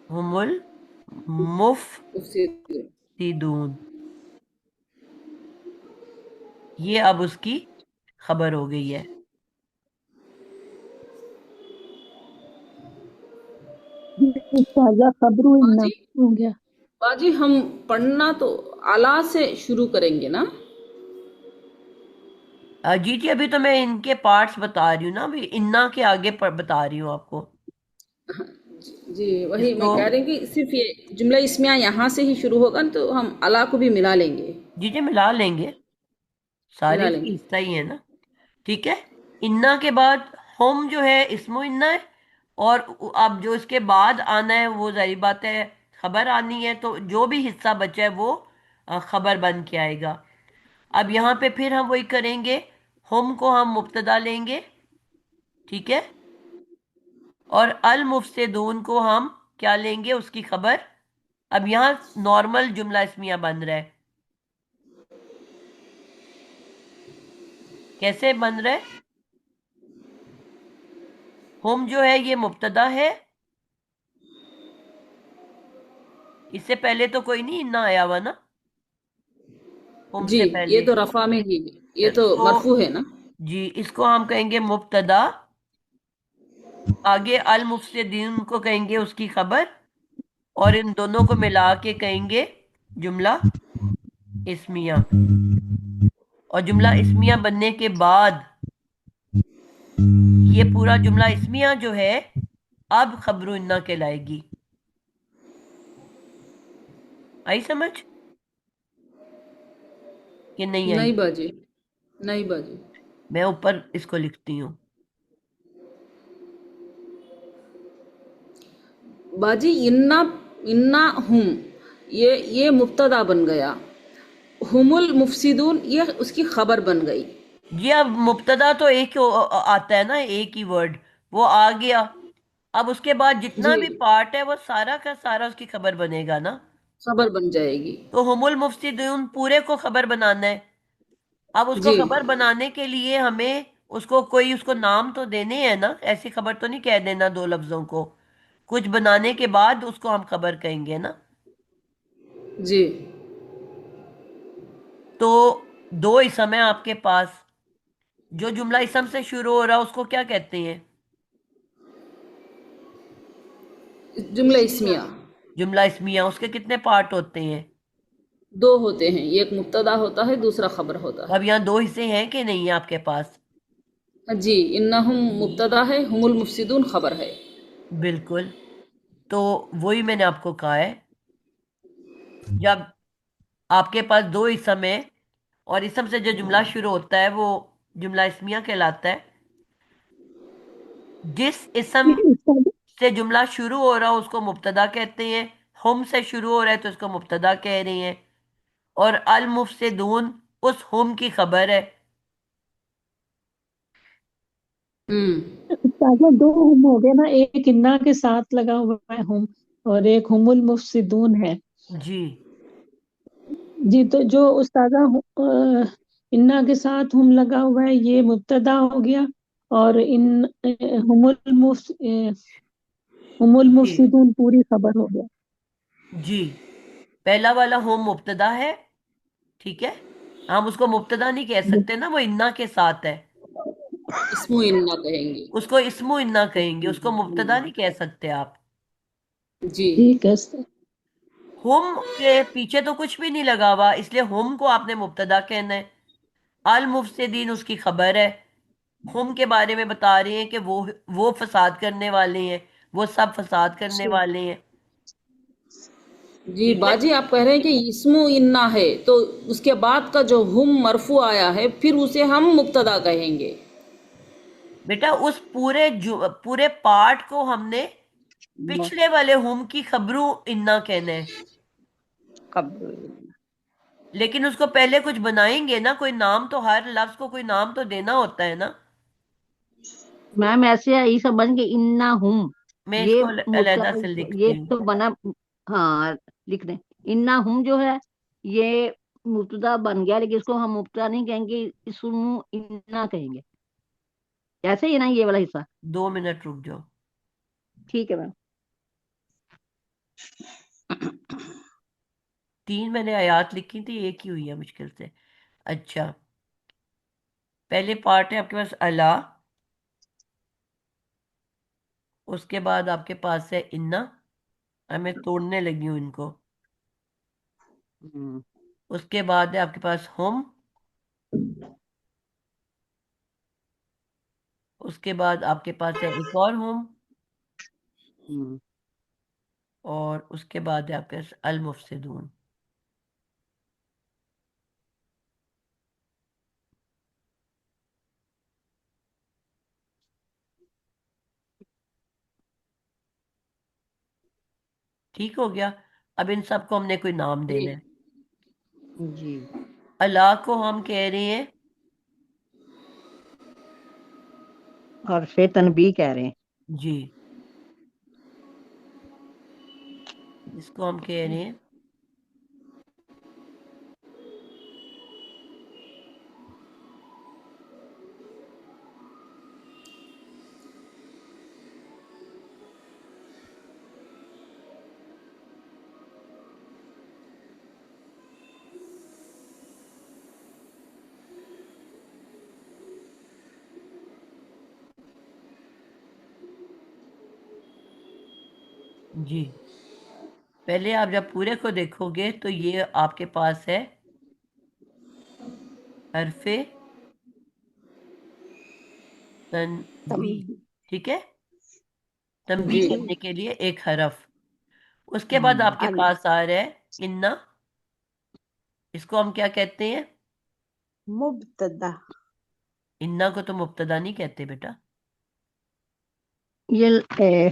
हुमुल मुफ्सिदून। मुफ्सिदून, ये अब उसकी खबर हो गई है। उस्ताजा खबरू इन्ना बाजी, हो गया। बाजी हम पढ़ना तो आला से शुरू करेंगे ना? जी जी, अभी तो मैं इनके पार्ट्स बता रही हूँ ना, अभी इन्ना के आगे बता रही हूँ आपको। जी वही इसको मैं कह रही हूँ कि सिर्फ ये जुमला इसमिया यहाँ से ही शुरू होगा ना, तो हम अला को भी मिला लेंगे। जी जी मिला लेंगे, सारे मिला इसकी लेंगे। हिस्सा ही है ना। ठीक है। इन्ना के बाद होम जो है इसमो इन्ना है, और अब जो इसके बाद आना है वो जाहिर बात है खबर आनी है, तो जो भी हिस्सा बचा है वो खबर बन के आएगा। अब यहाँ पे फिर हम वही करेंगे, होम को हम मुब्तदा लेंगे ٹھیک ہے، اور المفسدون کو ہم کیا لیں گے، اس کی خبر. اب یہاں نارمل جملہ اسمیہ بن رہا ہے. کیسے بن رہا ہے؟ ہم جو ہے یہ مبتدا ہے، اس سے پہلے تو کوئی نہیں نہ آیا ہوا نا، ہم جی سے یہ پہلے. تو رفع میں ہی ہے، یہ تو تو مرفوع ہے نا. جی اس کو ہم کہیں گے مبتدا، آگے المفسدین کو کہیں گے اس کی خبر، اور ان دونوں کو ملا کے کہیں گے جملہ اسمیہ. اور جملہ اسمیہ بننے کے بعد یہ پورا جملہ اسمیہ جو ہے اب خبر انا کہلائے گی. آئی سمجھ کہ نہیں آئی؟ نہیں باجی، نہیں باجی. میں اوپر اس کو لکھتی ہوں. باجی انا، انا ہم، یہ مبتدا بن گیا. ہم المفسدون یہ اس کی خبر بن گئی. جی اب مبتدا تو ایک ہی آتا ہے نا، ایک ہی ورڈ وہ آ گیا. اب اس کے بعد جتنا جی بھی پارٹ ہے وہ سارا کا سارا اس کی خبر بنے گا نا. خبر بن جائے گی. تو ہم المفسدون پورے کو خبر بنانا ہے. اب اس کو جی خبر بنانے کے لیے ہمیں اس کو نام تو دینے ہیں نا، ایسی خبر تو نہیں کہہ دینا دو لفظوں کو. کچھ بنانے کے بعد اس کو ہم خبر کہیں گے نا. جی. تو دو اسم ہیں آپ کے پاس. جو جملہ اسم سے شروع ہو رہا اس کو کیا کہتے ہیں؟ جملہ اسمیہ. جملہ اسمیہ. اس کے کتنے پارٹ ہوتے ہیں؟ دو ہوتے ہیں، ایک مبتدا ہوتا ہے، دوسرا خبر ہوتا اب یہاں دو حصے ہیں کہ نہیں ہیں آپ کے پاس؟ ہے. جی انہم مبتدا ہے، ہم المفسدون خبر ہے. بالکل. تو وہی میں نے آپ کو کہا ہے، جب آپ کے پاس دو اسم ہیں اور اسم سے جو جملہ شروع ہوتا ہے وہ جملہ اسمیہ کہلاتا ہے. جس اسم استاد سے جملہ شروع ہو رہا اس کو مبتدا کہتے ہیں. ہم سے شروع ہو رہا ہے تو اس کو مبتدا کہہ رہے ہیں. اور المفسدون اس ہم کی خبر ہے. ہوں. استاد دو ہم ہو گئے نا، ایک انا کے ساتھ لگا ہوا ہے ہم، اور ایک ہم المفسدون ہے. جی جی تو جو استاذہ انا کے ساتھ ہم لگا ہوا ہے یہ مبتدا ہو گیا، اور ہم ہم جی المفسدون پوری خبر ہو گیا. جی پہلا والا ہم مبتدا ہے، ٹھیک ہے. ہم اس کو مبتدا نہیں کہہ سکتے نا، وہ انا کے ساتھ ہے. اسم انا کہیں گے. اس کو اسم انا کہیں گے، اس کو مبتدا نہیں کہہ سکتے آپ. جی. ٹھیک ہے استاد. ہم کے پیچھے تو کچھ بھی نہیں لگا ہوا، اس لیے ہم کو آپ نے مبتدا کہنا ہے. المفسدین اس کی خبر ہے. ہم کے بارے میں بتا رہے ہیں کہ وہ فساد کرنے والے ہیں، وہ سب فساد کرنے والے ہیں. جی ٹھیک ہے باجی آپ کہہ رہے ہیں کہ اسم انا ہے تو اس کے بعد کا جو ہم مرفوع آیا ہے پھر اسے ہم مبتدا کہیں گے. بیٹا، اس پورے پارٹ کو ہم نے پچھلے والے ہم کی خبروں انا کہنا ہے. خبر. لیکن اس کو پہلے کچھ بنائیں گے نا، کوئی نام تو، ہر لفظ کو کوئی نام تو دینا ہوتا ہے نا. میم ایسے ہی سمجھ کے انا ہوں میں اس یہ کو علیحدہ سے یہ لکھتی ہوں. تو بنا. ہاں لکھ دیں. انا ہوں جو ہے یہ مبتدا بن گیا، لیکن اس کو ہم مبتدا نہیں کہیں گے، اسم انا کہیں گے. ایسے ہی نا یہ والا حصہ. 2 منٹ رک جاؤ. ٹھیک ہے میم. 3 میں نے آیات لکھی تھی، ایک ہی ہوئی ہے مشکل سے. اچھا، پہلے پارٹ ہے آپ کے پاس اللہ، اس کے بعد آپ کے پاس ہے انا. میں توڑنے لگی ہوں ان کو. ہوں. اس کے بعد ہے آپ کے پاس ہم. اس کے بعد آپ کے پاس ہے ایک اور ہم. ہوں. اور اس کے بعد ہے آپ کے پاس المفسدون. ٹھیک ہو گیا. اب ان سب کو ہم نے کوئی نام جی. دینا ہے. جی. اللہ کو ہم کہہ رہے ہیں حرف تنبیہ کہہ رہے ہیں. جی، اس کو ہم کہہ رہے ہیں جی. پہلے آپ جب پورے کو دیکھو گے تو یہ آپ کے پاس ہے حرف تنبیہ. ٹھیک ہے، تنبیہ جی کرنے کے لیے ایک حرف. اس کے بعد آپ کے پاس آ رہا ہے انا. اس کو ہم کیا کہتے ہیں؟ مبتدا. انا کو تو مبتدا نہیں کہتے بیٹا. یہ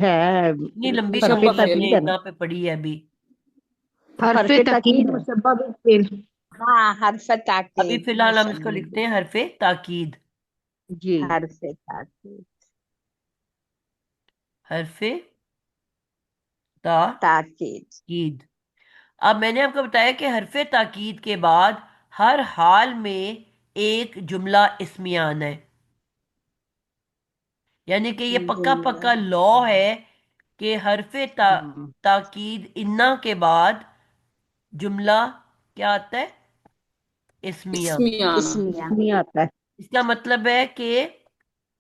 ہے اتنی لمبی حرف کہانی مشبہ ہم فعل. نے تاکید ہے نا. انا پہ پڑھی ہے ابھی. حرف حرف تاکید تاکید ہے. مشبہ بالفعل. ہاں، حرف ابھی تاکید فی الحال ہم اس کو مشبہ لکھتے ہیں حرف تاکید. جی حرف تاکید حرف تاکید. تاکید. اب میں نے آپ کو بتایا کہ حرف تاکید کے بعد ہر حال میں ایک جملہ اسمیہ آنا ہے. یعنی کہ یہ پکا جملہ پکا لا ہے کہ حرف ہاں. تاکید انا کے بعد جملہ کیا آتا ہے؟ اسمیہ. اسمیانہ. اسمیہ. نہیں آتا ہے. اس کا مطلب ہے کہ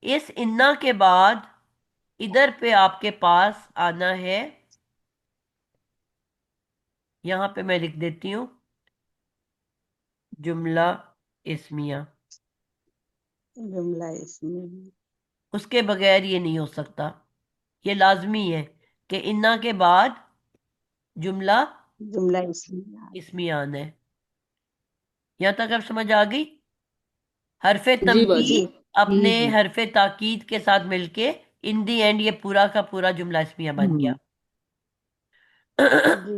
اس انا کے بعد ادھر پہ آپ کے پاس آنا ہے، یہاں پہ میں لکھ دیتی ہوں جملہ اسمیہ. جملہ اسمیہ. اس کے بغیر یہ نہیں ہو سکتا. یہ لازمی ہے کہ انا کے بعد جملہ جملہ اسمیہ. اسمیہ آنا ہے. یہاں تک اب سمجھ آ گئی؟ حرف جی تنبیہ باجی. جی. اپنے جی. حرف تاکید کے ساتھ مل کے ان دی اینڈ یہ پورا کا پورا جملہ اسمیہ بن گیا. جی.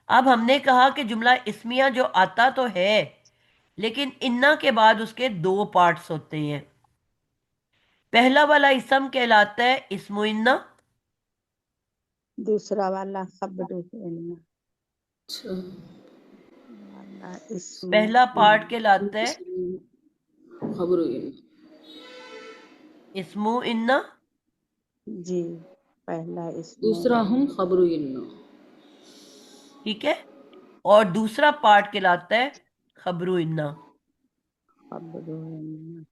اب ہم نے کہا کہ جملہ اسمیہ جو آتا تو ہے لیکن انا کے بعد اس کے دو پارٹس ہوتے ہیں. پہلا والا اسم کہلاتا ہے اسم انا. دوسرا والا خبر انا اچھا. والا اسم پہلا پارٹ انا. کہلاتا ہے خبر. اسم انا. جی، پہلا اسم دوسرا ہم انا. خبر انا. ٹھیک ہے، اور دوسرا پارٹ کہلاتا ہے خبر انا. خبر انا.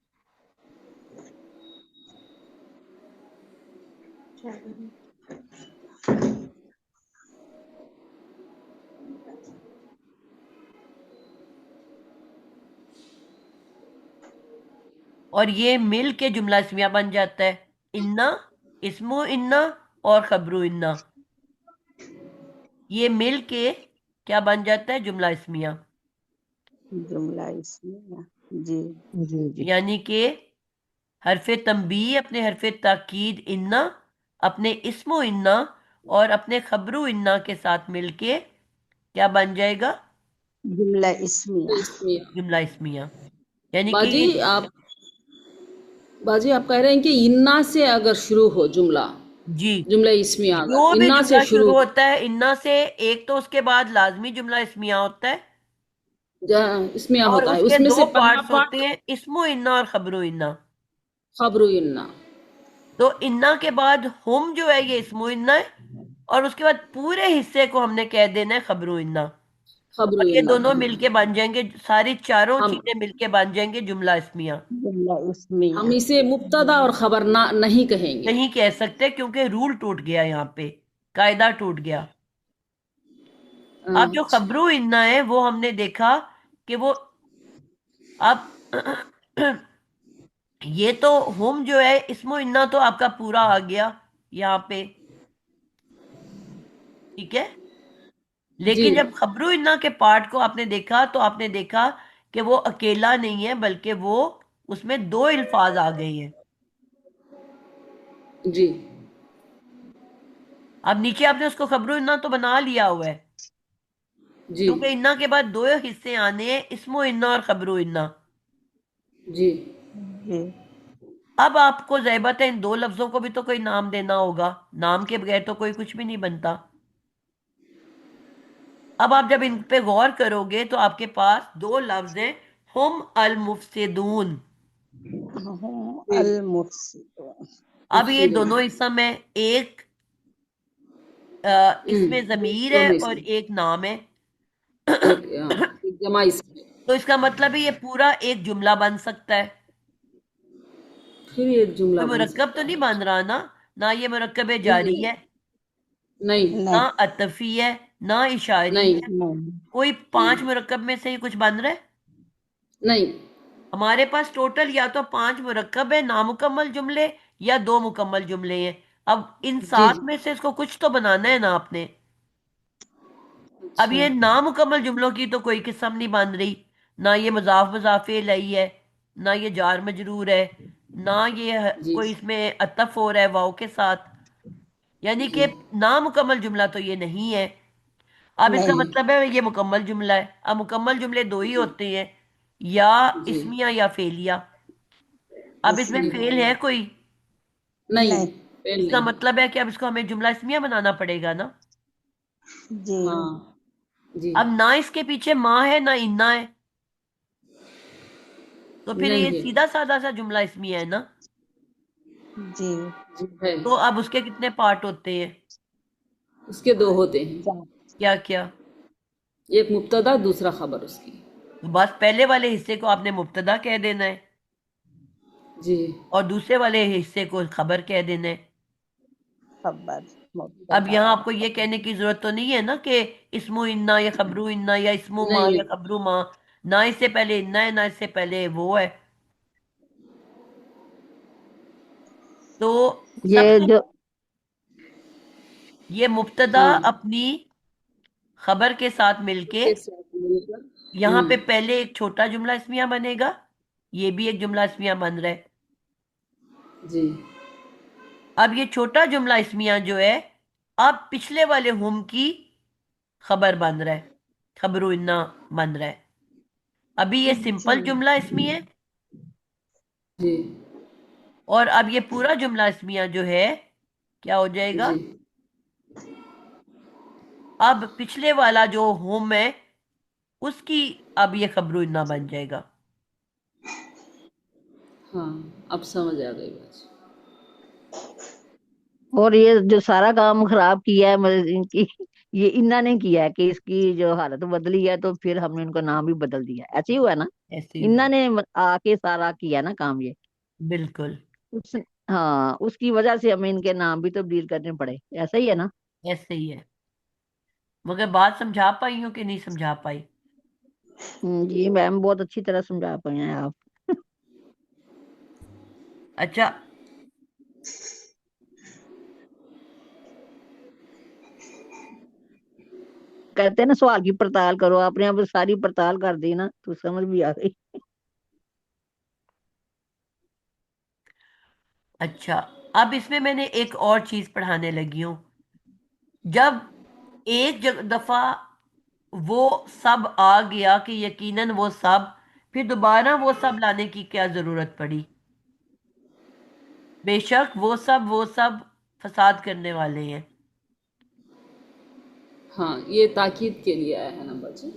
اور یہ مل کے جملہ اسمیہ بن جاتا ہے. انا، اسم انا اور خبر انا، یہ مل کے کیا بن جاتا ہے؟ جملہ اسمیہ. جملہ اسمیہ. جی. جی جی. یعنی کہ حرف تنبیہ اپنے حرف تاکید انا، اپنے اسم و انا اور اپنے خبر انا کے ساتھ مل کے کیا بن جائے گا؟ جملہ اسمیہ. اسمیہ. جملہ اسمیہ. یعنی کہ باجی یہ آپ باجی آپ کہہ رہے ہیں کہ انا سے اگر شروع ہو جملہ، جی، جملہ اسمیہ جو اگر بھی انا سے جملہ شروع شروع ہوتا ہے انا سے، ایک تو اس کے بعد لازمی جملہ اسمیہ ہوتا ہے اسمیہ اور ہوتا ہے، اس کے اس میں دو سے پہلا پارٹس پارٹ ہوتے ہیں اسم و انا اور خبر انا. خبر انا. تو انا کے بعد ہم جو ہے یہ اسم و انا ہے اور اس کے بعد پورے حصے کو ہم نے کہہ دینا ہے خبر انا. خبر اور یہ انا. دونوں مل کے بن جائیں گے، ساری چاروں ہم چیزیں مل کے بن جائیں گے جملہ اسمیہ. جملہ اسمیہ. ہم اسے مبتدا اور خبر نہ نہیں کہیں گے. نہیں کہہ سکتے کیونکہ رول ٹوٹ گیا، یہاں پہ قاعدہ ٹوٹ گیا. اب جو اچھا. خبرو انا ہے وہ ہم نے دیکھا کہ وہ اب یہ تو ہم جو ہے اسم و انا تو آپ کا پورا آ گیا یہاں پہ، ٹھیک ہے. جی. لیکن جب خبرو انا کے پارٹ کو آپ نے دیکھا تو آپ نے دیکھا کہ وہ اکیلا نہیں ہے بلکہ وہ اس میں دو الفاظ آ گئے ہیں. جی. اب نیچے آپ نے اس کو خبرو انا تو بنا لیا ہوا ہے جی. کیونکہ انا کے بعد دو حصے آنے ہیں، اسم و انا اور خبرو انا. جی. جی. اب آپ کو ضرورت ہے ان دو لفظوں کو بھی تو کوئی نام دینا ہوگا، نام کے بغیر تو کوئی کچھ بھی نہیں بنتا۔ اب آپ جب ان پہ غور کرو گے تو آپ کے پاس دو لفظ ہیں، ہم المفسدون۔ هم جی، المفسدون. اب یہ مفسدون، دونوں اسم میں، ایک اس میں ضمیر ہے دونوں اور اسم، ایک نام ہے، ایک جمع اسم ہے، تو اس کا مطلب ہے یہ پورا ایک جملہ بن سکتا ہے۔ پھر ایک جملہ کوئی بن مرکب تو سکتا نہیں ہے۔ بن رہا نا، نہ یہ مرکب نہیں جاری نہیں ہے، نہیں نہ نہیں عطفی ہے، نہ اشاری نہیں ہے۔ نہیں کوئی پانچ مرکب میں سے ہی کچھ بن رہا ہے؟ نہیں ہمارے پاس ٹوٹل یا تو پانچ مرکب ہے نامکمل جملے، یا دو مکمل جملے ہیں۔ اب ان جی سات جی، میں سے اس کو کچھ تو بنانا ہے نا آپ نے۔ اب اچھا، یہ نامکمل جملوں کی تو کوئی قسم نہیں بن رہی، نہ یہ مضاف مضاف الیہ ہے، نہ یہ جار مجرور ہے، نہ یہ جی کوئی اس میں عطف ہو رہا ہے واو کے ساتھ، یعنی جی کہ نامکمل جملہ تو یہ نہیں ہے۔ اب اس کا نہیں مطلب ہے یہ مکمل جملہ ہے۔ اب مکمل جملے دو ہی ہوتے ہیں، یا جی، اسمیہ یا فعلیہ۔ اب اس میں اسم فعل ہے کوئی؟ نہیں، نہیں فعل اس کا نہیں، مطلب ہے کہ اب اس کو ہمیں جملہ اسمیہ بنانا پڑے گا نا۔ جی ہاں جی، اب نہ اس کے پیچھے ماں ہے نہ انا ہے، تو پھر یہ نہیں ہے، سیدھا سادہ سا جملہ اسمیہ ہے نا۔ جی جی ہے، تو اب اس کے کتنے پارٹ ہوتے ہیں؟ اس کے دو ہوتے ہیں، چار کیا کیا؟ ایک مبتدا دوسرا خبر اس کی۔ تو بس پہلے والے حصے کو آپ نے مبتدا کہہ دینا ہے، جی اور دوسرے والے حصے کو خبر کہہ دینا ہے۔ خبر اب مبتدا یہاں آپ کو یہ کہنے کی ضرورت تو نہیں ہے نا کہ اسمو انا یا خبرو انا یا اسمو ماں نہیں، یا خبرو ماں، نہ اس سے پہلے انا ہے نہ اس سے پہلے وہ ہے۔ تو سب یہ سے جو یہ مبتدا ہاں، اپنی خبر کے ساتھ مل اس کے کے ساتھ مل کر، یہاں پہ پہلے ایک چھوٹا جملہ اسمیہ بنے گا، یہ بھی ایک جملہ اسمیہ بن رہا ہے۔ جی اب یہ چھوٹا جملہ اسمیہ جو ہے، اب پچھلے والے ہم کی خبر بن رہا ہے، خبرو انا بن رہا ہے۔ ابھی یہ جی سمپل جملہ اسمیہ ہے، جی اور اب یہ پورا جملہ اسمیہ جو ہے کیا ہو جائے گا؟ جی، اب پچھلے والا جو ہم ہے اس کی اب یہ خبرو انا بن جائے گا۔ ہاں، اب سمجھ آ گئی بات۔ اور یہ جو سارا کام خراب کیا ہے ان کی، یہ انہوں نے کیا ہے کہ اس کی جو حالت بدلی ہے تو پھر ہم نے ان کا نام بھی بدل دیا، ایسے ہی ہوا ہے نا؟ ایسے ہی انہوں ہوا، نے آ کے سارا کیا نا کام یہ بالکل اس ہاں اس کی وجہ سے ہمیں ان کے نام بھی تبدیل کرنے پڑے، ایسا ہی ہے نا؟ ایسے ہی ہے۔ مگر بات سمجھا پائی ہوں کہ نہیں سمجھا پائی؟ جی میم بہت اچھی طرح سمجھا پائے ہیں آپ۔ اچھا، کہتے ہیں نا سوال کی پڑتال کرو، آپ نے اب ساری پڑتال کر دی نا تو سمجھ بھی آ گئی۔ اچھا، اب اس میں نے ایک اور چیز پڑھانے لگی ہوں۔ جب ایک دفعہ وہ سب آ گیا کہ یقیناً وہ سب، پھر دوبارہ وہ سب لانے کی کیا ضرورت پڑی؟ بے شک وہ سب فساد کرنے والے ہیں۔ ہاں، یہ تاکید کے لیے آیا ہے نا بچے۔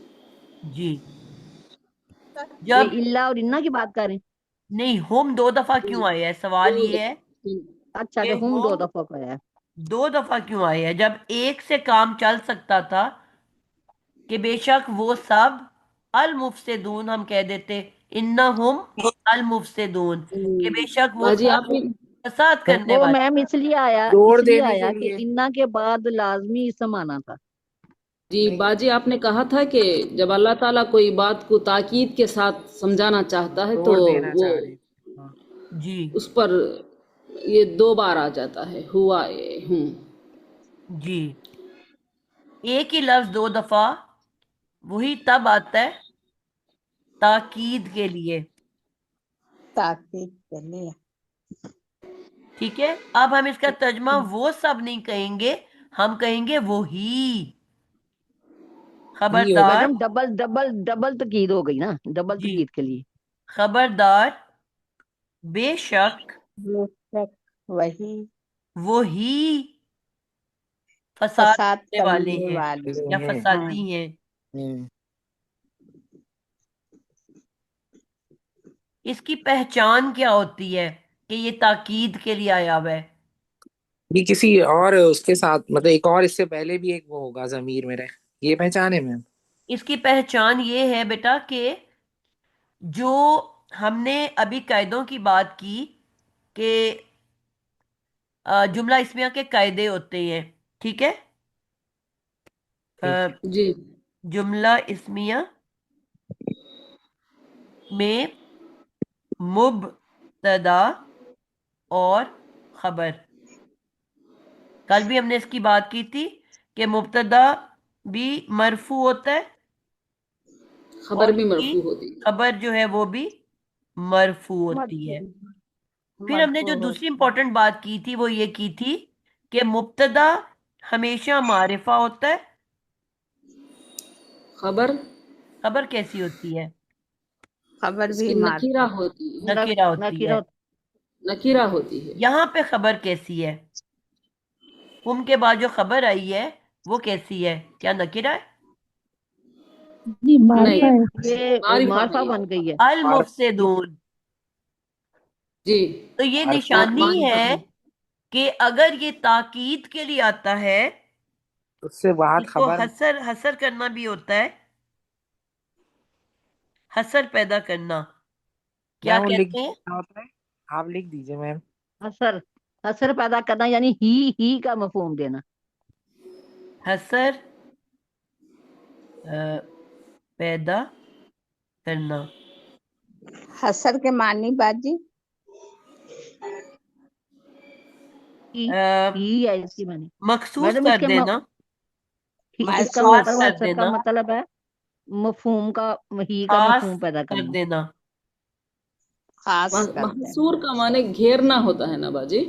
جی، یہ جب اللہ اور انا کی بات کر رہے ہیں؟ نہیں، ہم دو دفعہ کیوں آئے ہیں، سوال دو یہ ہے دفعہ، اچھا کہ کہ ہم دو ہم دفعہ کا ہے۔ دو دفعہ کیوں آئے ہیں، جب ایک سے کام چل سکتا تھا کہ بے شک وہ سب المفسدون ہم کہہ دیتے، انہم المفسدون، کہ بے شک وہ باجی آپ سب نے، فساد کرنے وہ والے۔ میم جوڑ اس لیے دینے کے آیا کہ لیے. انا کے بعد لازمی اسم آنا تھا۔ جی نہیں باجی آپ نے کہا تھا کہ جب اللہ تعالیٰ کوئی بات کو تاکید کے ساتھ سمجھانا چاہتا ہے تو جوڑ دینا وہ چاہ رہی تھی. ہاں. جی اس پر یہ دو بار آ جاتا ہے، ہوا ہوں۔ جی، ایک ہی لفظ دو دفعہ وہی تب آتا ہے تاکید کے لیے، تاکید کے لیے ٹھیک ہے۔ اب ہم اس کا ترجمہ وہ سب نہیں کہیں گے، ہم کہیں گے وہی، ہی ہوگا. خبردار۔ میڈم ڈبل ڈبل ڈبل تقید ہو گئی نا، ڈبل جی، تقید کے لیے۔ خبردار، بے شک बेशक वही वही फसाद फसाद करने वाले करने हैं वाले या हैं। फसादी हैं। हम्म, इसकी पहचान क्या होती है कि ये ताकीद के लिए आया हुआ है? ये किसी और उसके साथ मतलब एक और इससे पहले भी एक वो होगा जमीर मेरे, ये पहचाने मैम। इसकी पहचान ये है बेटा कि जो हमने अभी कायदों की बात की कि जुमला इस्मिया के कायदे होते हैं, ठीक है। अ, जी जुमला इस्मिया में मुब्तदा और खबर, कल भी हमने इसकी बात की थी कि मुब्तदा भी मरफू होता है और खबर भी उसकी मरफू होती है। खबर जो है वो भी मरफू होती है। मरफू फिर हमने मरफू जो दूसरी होती है। इंपॉर्टेंट बात की थी वो ये की थी कि मुब्तदा हमेशा मारिफा होता है। खबर खबर कैसी होती है? खबर भी इसकी नकीरा मारफा। होती है। नकीरा होती नकीरा है। नकीरा होती है। यहाँ पे खबर कैसी है? हुम के बाद जो खबर आई है वो कैसी है? क्या नकीरा है? जी नहीं, मारफा है। ये मारिफा है मार्फा ये। बन गई है। अल और मुफसिदून। जी तो ये और निशानी मारिफा है है। कि अगर ये ताकीद के लिए आता है, उससे बाद इसको खबर। हसर हसर करना भी होता है, हसर पैदा करना। क्या मैम वो लिख कहते हैं? क्या होता है, आप लिख दीजिए मैम। असर असर पैदा करना यानी ही का मफहूम देना। हसर पैदा करना। हसर के मानी बाजी। ही अ, ही है इसकी मानी। मखसूस मैडम कर देना, इसका खास मतलब महसूस कर असर का देना, मतलब है मफहूम का, ही का खास मफहूम पैदा कर करना। देना। खास कर देना। महसूर का माने घेरना होता है ना बाजी।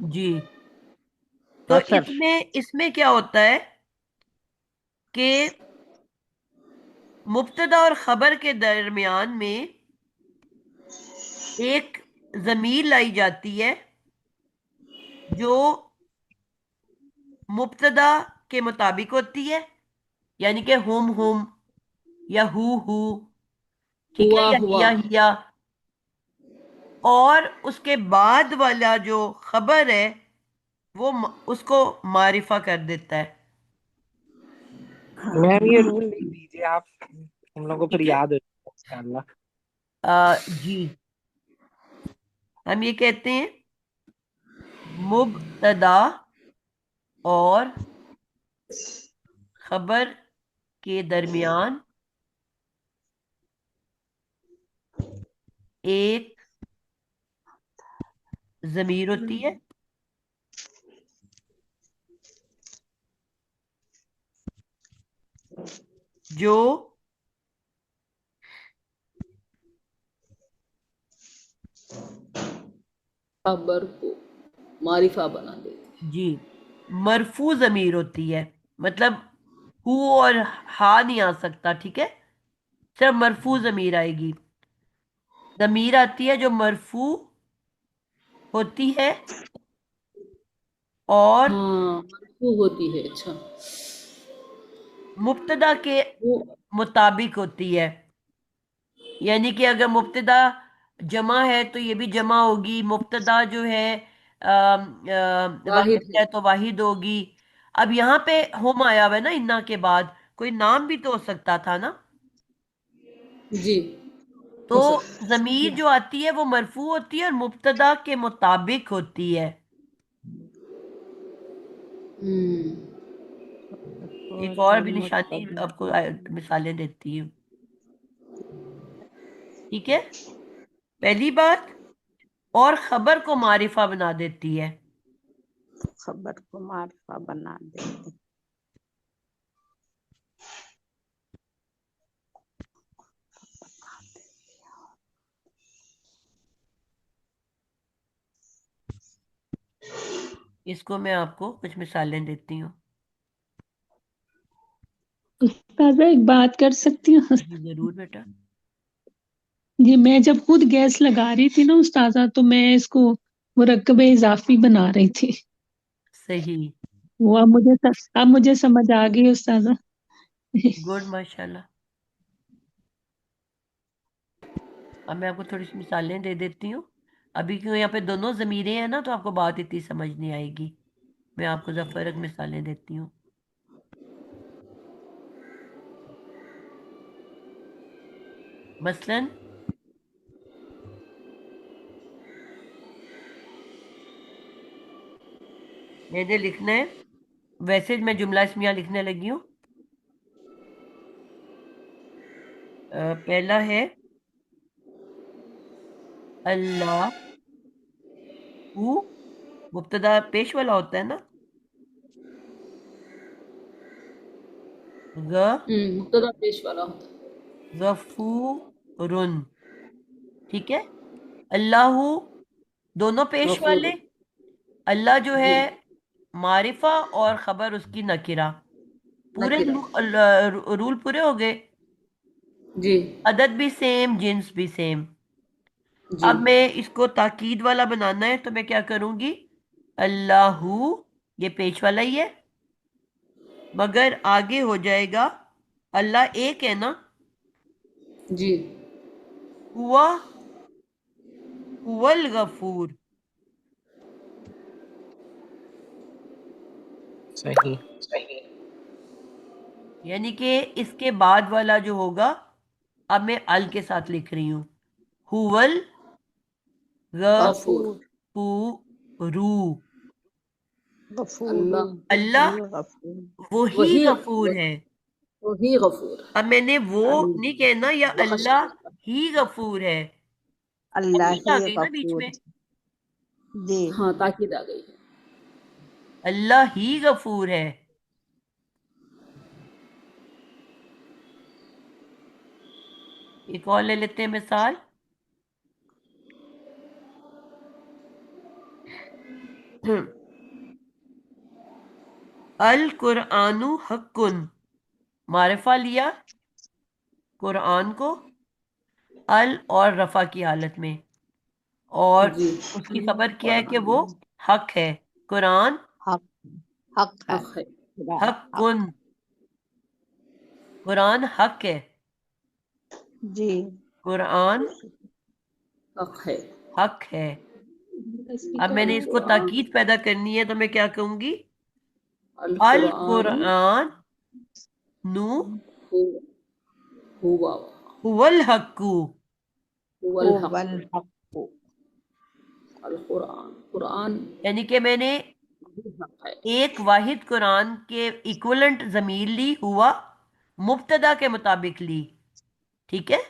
जी। तो असर इसमें इसमें क्या होता है कि मुब्तदा और खबर के दरमियान में एक जमीर लाई जाती है जो मुब्तदा के मुताबिक होती है, यानी कि हुम या हु, ठीक है, हुआ या हुआ। हिया। और उसके बाद वाला जो खबर है वो उसको मारिफा कर देता है। मैम ये रूल लिख दीजिए आप, हम लोग को फिर ठीक है। याद हो जाएगा इंशाल्लाह। जी, हम ये कहते हैं मुब्तदा और खबर के दरमियान एक जमीर होती है जो खबर को मारिफा बना देती जी मरफू जमीर होती है। मतलब हु और हा नहीं आ सकता, ठीक है, सिर्फ मरफू जमीर आएगी। जमीर आती है जो मरफू होती है है। और हाँ मरफू होती है। अच्छा मुब्तदा के वो। मुताबिक होती है। यानी कि अगर मुब्तदा जमा है तो ये भी जमा होगी, मुब्तदा जो है वाहिद वाहिद है। है तो वाहिद होगी। अब यहाँ पे हुम आया हुआ है ना इन्ना के बाद, कोई नाम भी तो हो सकता था ना। जी तो हो सकता। जमीर जो आती है वो मरफू होती है और मुब्तदा के मुताबिक होती है। हम्म। एक और और फिर भी निशानी मुस्तकबिल। आपको मिसालें देती हूँ, ठीक है। पहली बात, और खबर को मारिफा बना देती है। खबर को मारफा बना देते। इसको मैं आपको कुछ मिसालें देती हूँ। उस्ताजा एक बात कर सकती हूँ? जी जरूर बेटा। जी मैं जब खुद गैस लगा रही थी ना उस्ताजा, तो मैं इसको मुरक्कब इजाफी बना रही थी। सही, वो अब मुझे समझ आ गई उस्तादा। गुड, माशाल्लाह। अब मैं आपको थोड़ी सी मिसालें दे देती हूँ। अभी क्यों यहाँ पे दोनों ज़मीरें हैं ना, तो आपको बात इतनी समझ नहीं आएगी। मैं आपको ज़रा फर्क मिसालें देती हूँ। मसलन मैंने लिखना है, वैसे मैं जुमला इसमिया लिखने लगी हूँ। पहला है अल्लाह हु, मुब्तदा पेश वाला होता है ना, मुक्तदा पेश वाला होता गफूरुन, ठीक है। अल्लाह दोनों है, पेश गफूर। वाले। अल्लाह जो है जी, मारिफा और खबर उसकी नकिरा। पूरे नकीरा। रूल पूरे हो गए। जी, अदद भी सेम, जिन्स भी सेम। जी, अब मैं इसको ताकीद वाला बनाना है, तो मैं क्या करूंगी, अल्लाहू, ये पेश वाला ही है, मगर आगे हो जाएगा, अल्लाह एक है ना, जी, हुआ हुवल गफूर। सही। यानी कि इसके बाद वाला जो होगा, अब मैं अल के साथ लिख रही हूँ, हुवल गफूर। गफूरू। गफूर, अल्लाह अल्लाह गफूर, वही वही गफूर है। वही गफूर अब मैंने वो नहीं कहना या है। अल्लाह ही गफूर है, अल्लाह ताकीद ही आ गई ना बीच गफूर। में। जी, हाँ, ताकीद आ गई है। अल्लाह ही गफूर है। एक और ले लेते हैं मिसाल। अल कुरानु हक्कुन, मारिफा लिया कुरान को अल और रफा की हालत में, और जी, उसकी खबर क्या है कि वो कुरान हक है। कुरान हक, हक है, हक है। कुरान हक। हक्कुन, कुरान हक है। जी, कुरान हक है। हक है। अब मैंने इसको कुरान, ताकीद पैदा करनी है, तो मैं क्या कहूंगी, अल अल कुरान कुरान नु हुआ हुवल हक्कू। हुवल ओ हक। वल हक। अल कुरान, कुरान यानी कि मैंने भी हक है। एक वाहिद कुरान के इक्वलेंट जमीर ली, हुआ मुब्तदा के मुताबिक ली, ठीक है,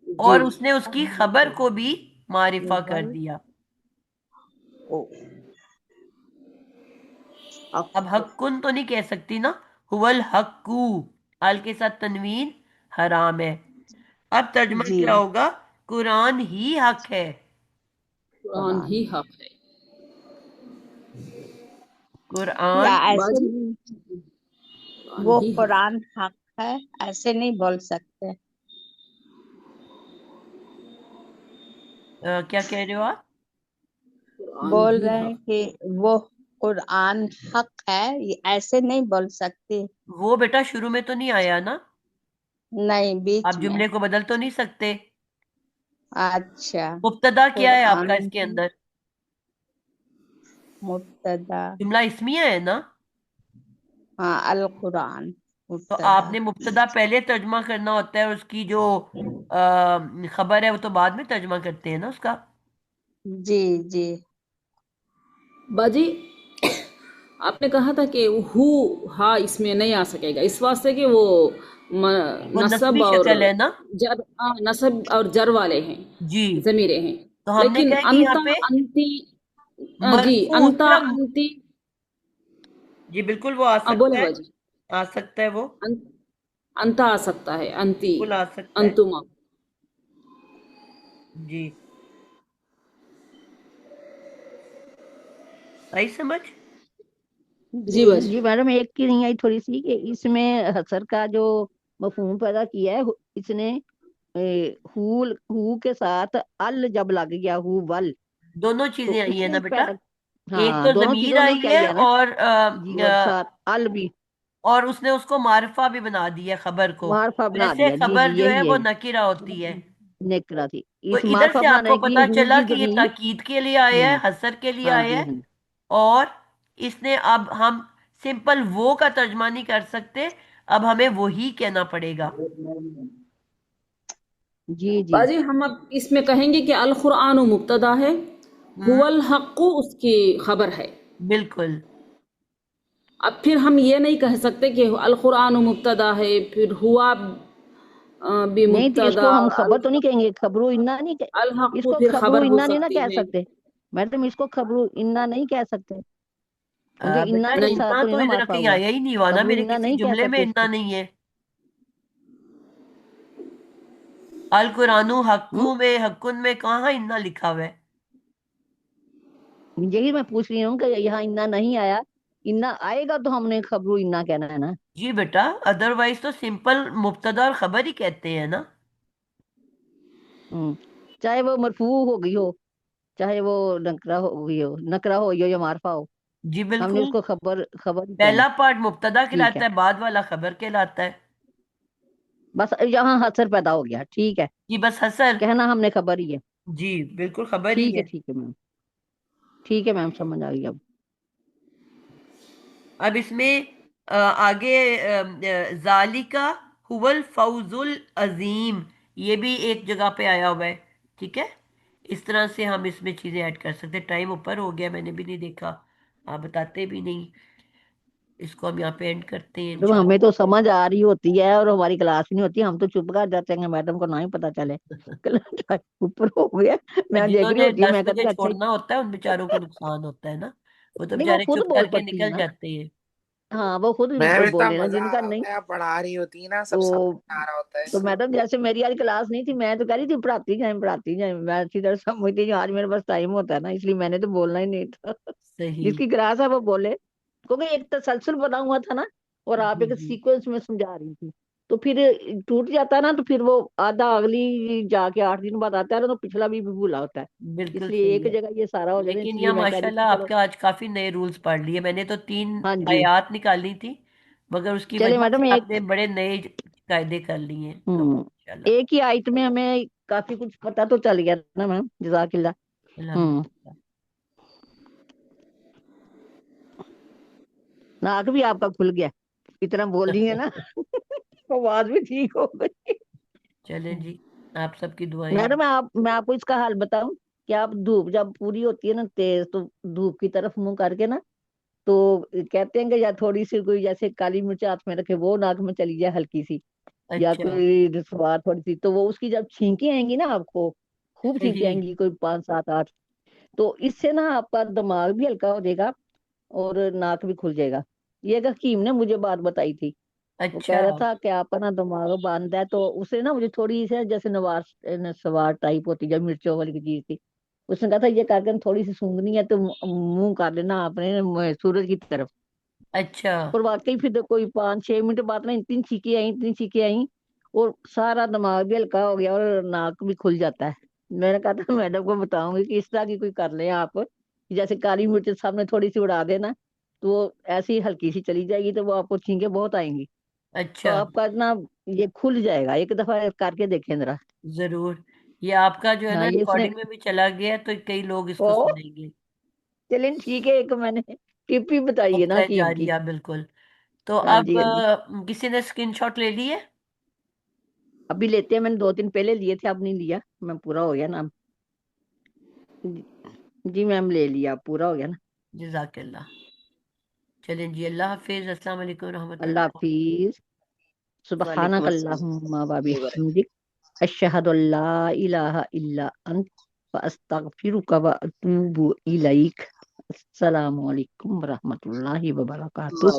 जी, और उसने उसकी खबर को भी मारिफा कर वल दिया। ओ हक। अब हक्कुन तो नहीं कह सकती ना, हुवल हक्कू, अल के साथ तनवीन हराम है। अब तर्जमा जी, क्या होगा, कुरान ही हक है। कुरान कुरान ही हक है। या कुरान ऐसे बाजी, नहीं, कुरान वो ही हक है। कुरान हक है, ऐसे नहीं बोल सकते। क्या कह रहे हो आप? कुरान बोल ही रहे हैं हक। कि वो कुरान हक है, ये ऐसे नहीं बोल सकते। वो बेटा शुरू में तो नहीं आया ना, नहीं, बीच आप में। जुमले को बदल तो नहीं सकते। अच्छा, मुब्तदा क्या है कुरान आपका इसके अंदर, मुब्तदा। जुमला इसमिया है ना, हाँ, अल कुरान तो मुब्तदा। आपने मुब्तदा पहले तर्जमा करना होता है, उसकी जो खबर है वो तो बाद में तर्जमा करते हैं ना उसका। जी, जी, बाजी, आपने कहा था कि हु हा इसमें नहीं आ सकेगा, इस वास्ते कि वो वो नसब नस्बी और शक्ल है ना। जर, नसब और जर वाले हैं, जी, जमीरे हैं। तो हमने लेकिन कहा कि यहाँ अंता पे अंती, जी, मरफू अंता सिर्फ, अंती। जी बिल्कुल वो आ बोले सकता है, बाजी। आ सकता है वो, अं, अंता आ सकता है, अंती, बिल्कुल आ सकता है। अंतुमा। जी, आई समझ। जी जी। बाजी। जी मैडम, एक की नहीं आई थोड़ी सी कि इसमें हसर का जो मफहूम पैदा किया है, इसने हु के साथ अल जब लग गया, हु वल, दोनों तो चीजें आई है ना उसने बेटा, एक हाँ तो दोनों जमीर चीजों ने आई क्या है किया ना। जी, और साथ अल भी और उसने उसको मारिफा भी बना दिया खबर को। मार्फा बना वैसे दिया। जी जी, खबर जो है यही वो यही नकिरा होती है। नेकरा थी। तो इस इधर मार्फा से आपको बनाने की पता हु चला की कि ये जमीर। ताकीद के लिए आया है, हसर के लिए हाँ आया जी, है। हाँ और इसने, अब हम सिंपल वो का तर्जमा नहीं कर सकते, अब हमें वही कहना पड़ेगा। जी जी। बाजी हम अब इसमें कहेंगे कि अल कुरान मुब्तदा है, हम्म, हुवल हक्कु उसकी खबर है। बिल्कुल। अब फिर हम ये नहीं कह सकते कि अल कुरान मुब्तदा है फिर हुआ भी नहीं तो मुब्तदा इसको हम और खबर तो नहीं कहेंगे, खबरू इन्ना नहीं अल हक्कु इसको फिर खबरू खबर हो इन्ना नहीं ना सकती कह है। सकते मैडम, इसको खबरू इन्ना नहीं कह सकते क्योंकि बेटा इन्ना के नहीं, साथ इन्ना तो नहीं तो ना इधर मार्फा कहीं हुआ। आया ही नहीं हुआ ना, खबरू मेरे इन्ना किसी नहीं कह जुमले में सकते इन्ना इसको। नहीं है। अल कुरानु हम्म, हक्कू में, हक्कुन में कहाँ इन्ना लिखा हुआ है? यही मैं पूछ रही हूँ कि यहाँ इन्ना नहीं आया। इन्ना आएगा तो हमने खबरू इन्ना कहना है ना। जी बेटा, अदरवाइज तो सिंपल मुब्तदा और खबर ही कहते हैं ना। हम्म, चाहे वो मरफू हो गई हो, चाहे वो नकरा हो गई हो, नकरा हो या मारफा हो, जी हमने बिल्कुल। उसको खबर खबर ही कहना। पहला पार्ट मुब्तदा ठीक कहलाता है, है, बाद वाला खबर कहलाता है। बस यहाँ हसर पैदा हो गया। ठीक है, जी बस हसर। कहना हमने खबर ही है। जी बिल्कुल खबर ही है। ठीक है मैम, ठीक है मैम, समझ आ गई अब। अब इसमें आगे जालिका हुवल फौजुल अजीम, ये भी एक जगह पे आया हुआ है। ठीक है, इस तरह से हम इसमें चीजें ऐड कर सकते हैं। टाइम ऊपर हो गया, मैंने भी नहीं देखा, आप बताते भी नहीं। इसको हम यहाँ पे एंड करते हैं तो हमें इंशाल्लाह। तो समझ आ रही होती है और हमारी क्लास नहीं होती, हम तो चुप कर जाते हैं, मैडम को ना ही पता चले। क्लास ऊपर हो गया, मैं देख रही जिन्होंने होती है, 10 मैं बजे कहती अच्छा छोड़ना होता है उन बेचारों को नुकसान होता है ना, वो तो नहीं, वो बेचारे खुद चुप बोल करके पड़ती है निकल ना। जाते हैं। हाँ, वो खुद मैम इतना बोले ना मजा आ जिनका रहा नहीं। होता है, आप पढ़ा रही होती है ना, सब समझ तो में आ रहा होता है। तो मैडम जैसे मेरी आज क्लास नहीं थी, मैं तो कह रही थी पढ़ाती जाए, मैं अच्छी तरह समझती थी। आज मेरे पास टाइम होता है ना, इसलिए मैंने तो बोलना ही नहीं था। सही। जिसकी क्लास है वो बोले, क्योंकि एक तसलसल बना हुआ था ना, और आप जी एक जी, सीक्वेंस में समझा रही थी। तो फिर टूट जाता है ना, तो फिर वो आधा अगली जाके 8 दिन बाद आता है ना, तो पिछला भी भूला होता है। बिल्कुल इसलिए सही एक है। जगह ये सारा हो जाए, लेकिन इसलिए यहाँ मैं कह रही थी माशाल्लाह चलो। आपके आज काफी नए रूल्स पढ़ लिए, मैंने तो 3 हाँ जी, आयत निकाली थी, मगर उसकी चले वजह से मैडम आपने एक बड़े नए कायदे कर लिए हैं, तो हम्म माशाल्लाह। एक ही आइट में हमें काफी कुछ पता तो चल गया ना मैम, जजाकिल्ला। हम्म अल्हम्दुलिल्लाह। नाक भी आपका खुल गया, इतना बोल रही है ना। आवाज भी ठीक हो गई। चलें जी, आप सबकी दुआएं हैं। मैडम मैं आपको इसका हाल बताऊं कि आप धूप जब पूरी होती है ना तेज, तो धूप की तरफ मुंह करके ना, तो कहते हैं कि या थोड़ी सी कोई जैसे काली मिर्च हाथ में रखे, वो नाक में चली जाए हल्की सी, या अच्छा। कोई सवार थोड़ी सी, तो वो उसकी जब छींकी आएंगी ना आपको, खूब छींकी सही। आएंगी, कोई 5 7 8, तो इससे ना आपका दिमाग भी हल्का हो जाएगा और नाक भी खुल जाएगा। ये एक हकीम ने मुझे बात बताई थी। वो कह अच्छा। रहा था कि आपका ना दिमाग बंद है, तो उसे ना मुझे थोड़ी सी जैसे नवार सवार टाइप होती है, मिर्चों वाली की चीज थी। उसने कहा था ये करके ना थोड़ी सी सूंघनी है तो मुंह कर लेना अपने सूरज की तरफ। अच्छा। और वाकई फिर तो कोई 5 6 मिनट बाद ना इतनी चीखें आई, और सारा दिमाग भी हल्का हो गया और नाक भी खुल जाता है। मैंने कहा था मैडम को बताऊंगी कि इस तरह की कोई कर ले आप, कि जैसे काली मिर्च सामने थोड़ी सी उड़ा देना, तो वो ऐसी ही हल्की सी चली जाएगी, तो वो आपको छींके बहुत आएंगी, तो अच्छा। आपका ना ये खुल जाएगा। एक दफा करके देखें जरा। जरूर। ये आपका जो है हाँ, ना ये उसने रिकॉर्डिंग में भी चला गया, तो कई लोग इसको ओ सुनेंगे। चलें ठीक है, एक मैंने टिप ही बताई है ना वक्ता हकीम की। जारिया, बिल्कुल। तो हाँ अब जी, हाँ जी, किसी ने स्क्रीनशॉट ले ली है? अभी लेते हैं, मैंने 2 दिन पहले लिए थे, अब नहीं लिया, मैं पूरा हो गया ना। जी जी मैम, ले लिया, पूरा हो गया ना। जजाकल्ला। चलें जी, अल्लाह हाफिज, अस्सलाम वालेकुम अल्लाह रहमतुल्लाह। हाफिज। वालेकुम सुबहानक अल्लाहुम्मा व बिहम्दिक, अशहदु अल्ला इलाहा इल्ला अंत, व अस्तगफिरुका व अतूबु इलैक। अस्सलामु अलैकुम व रहमतुल्लाहि व बरकातुहू।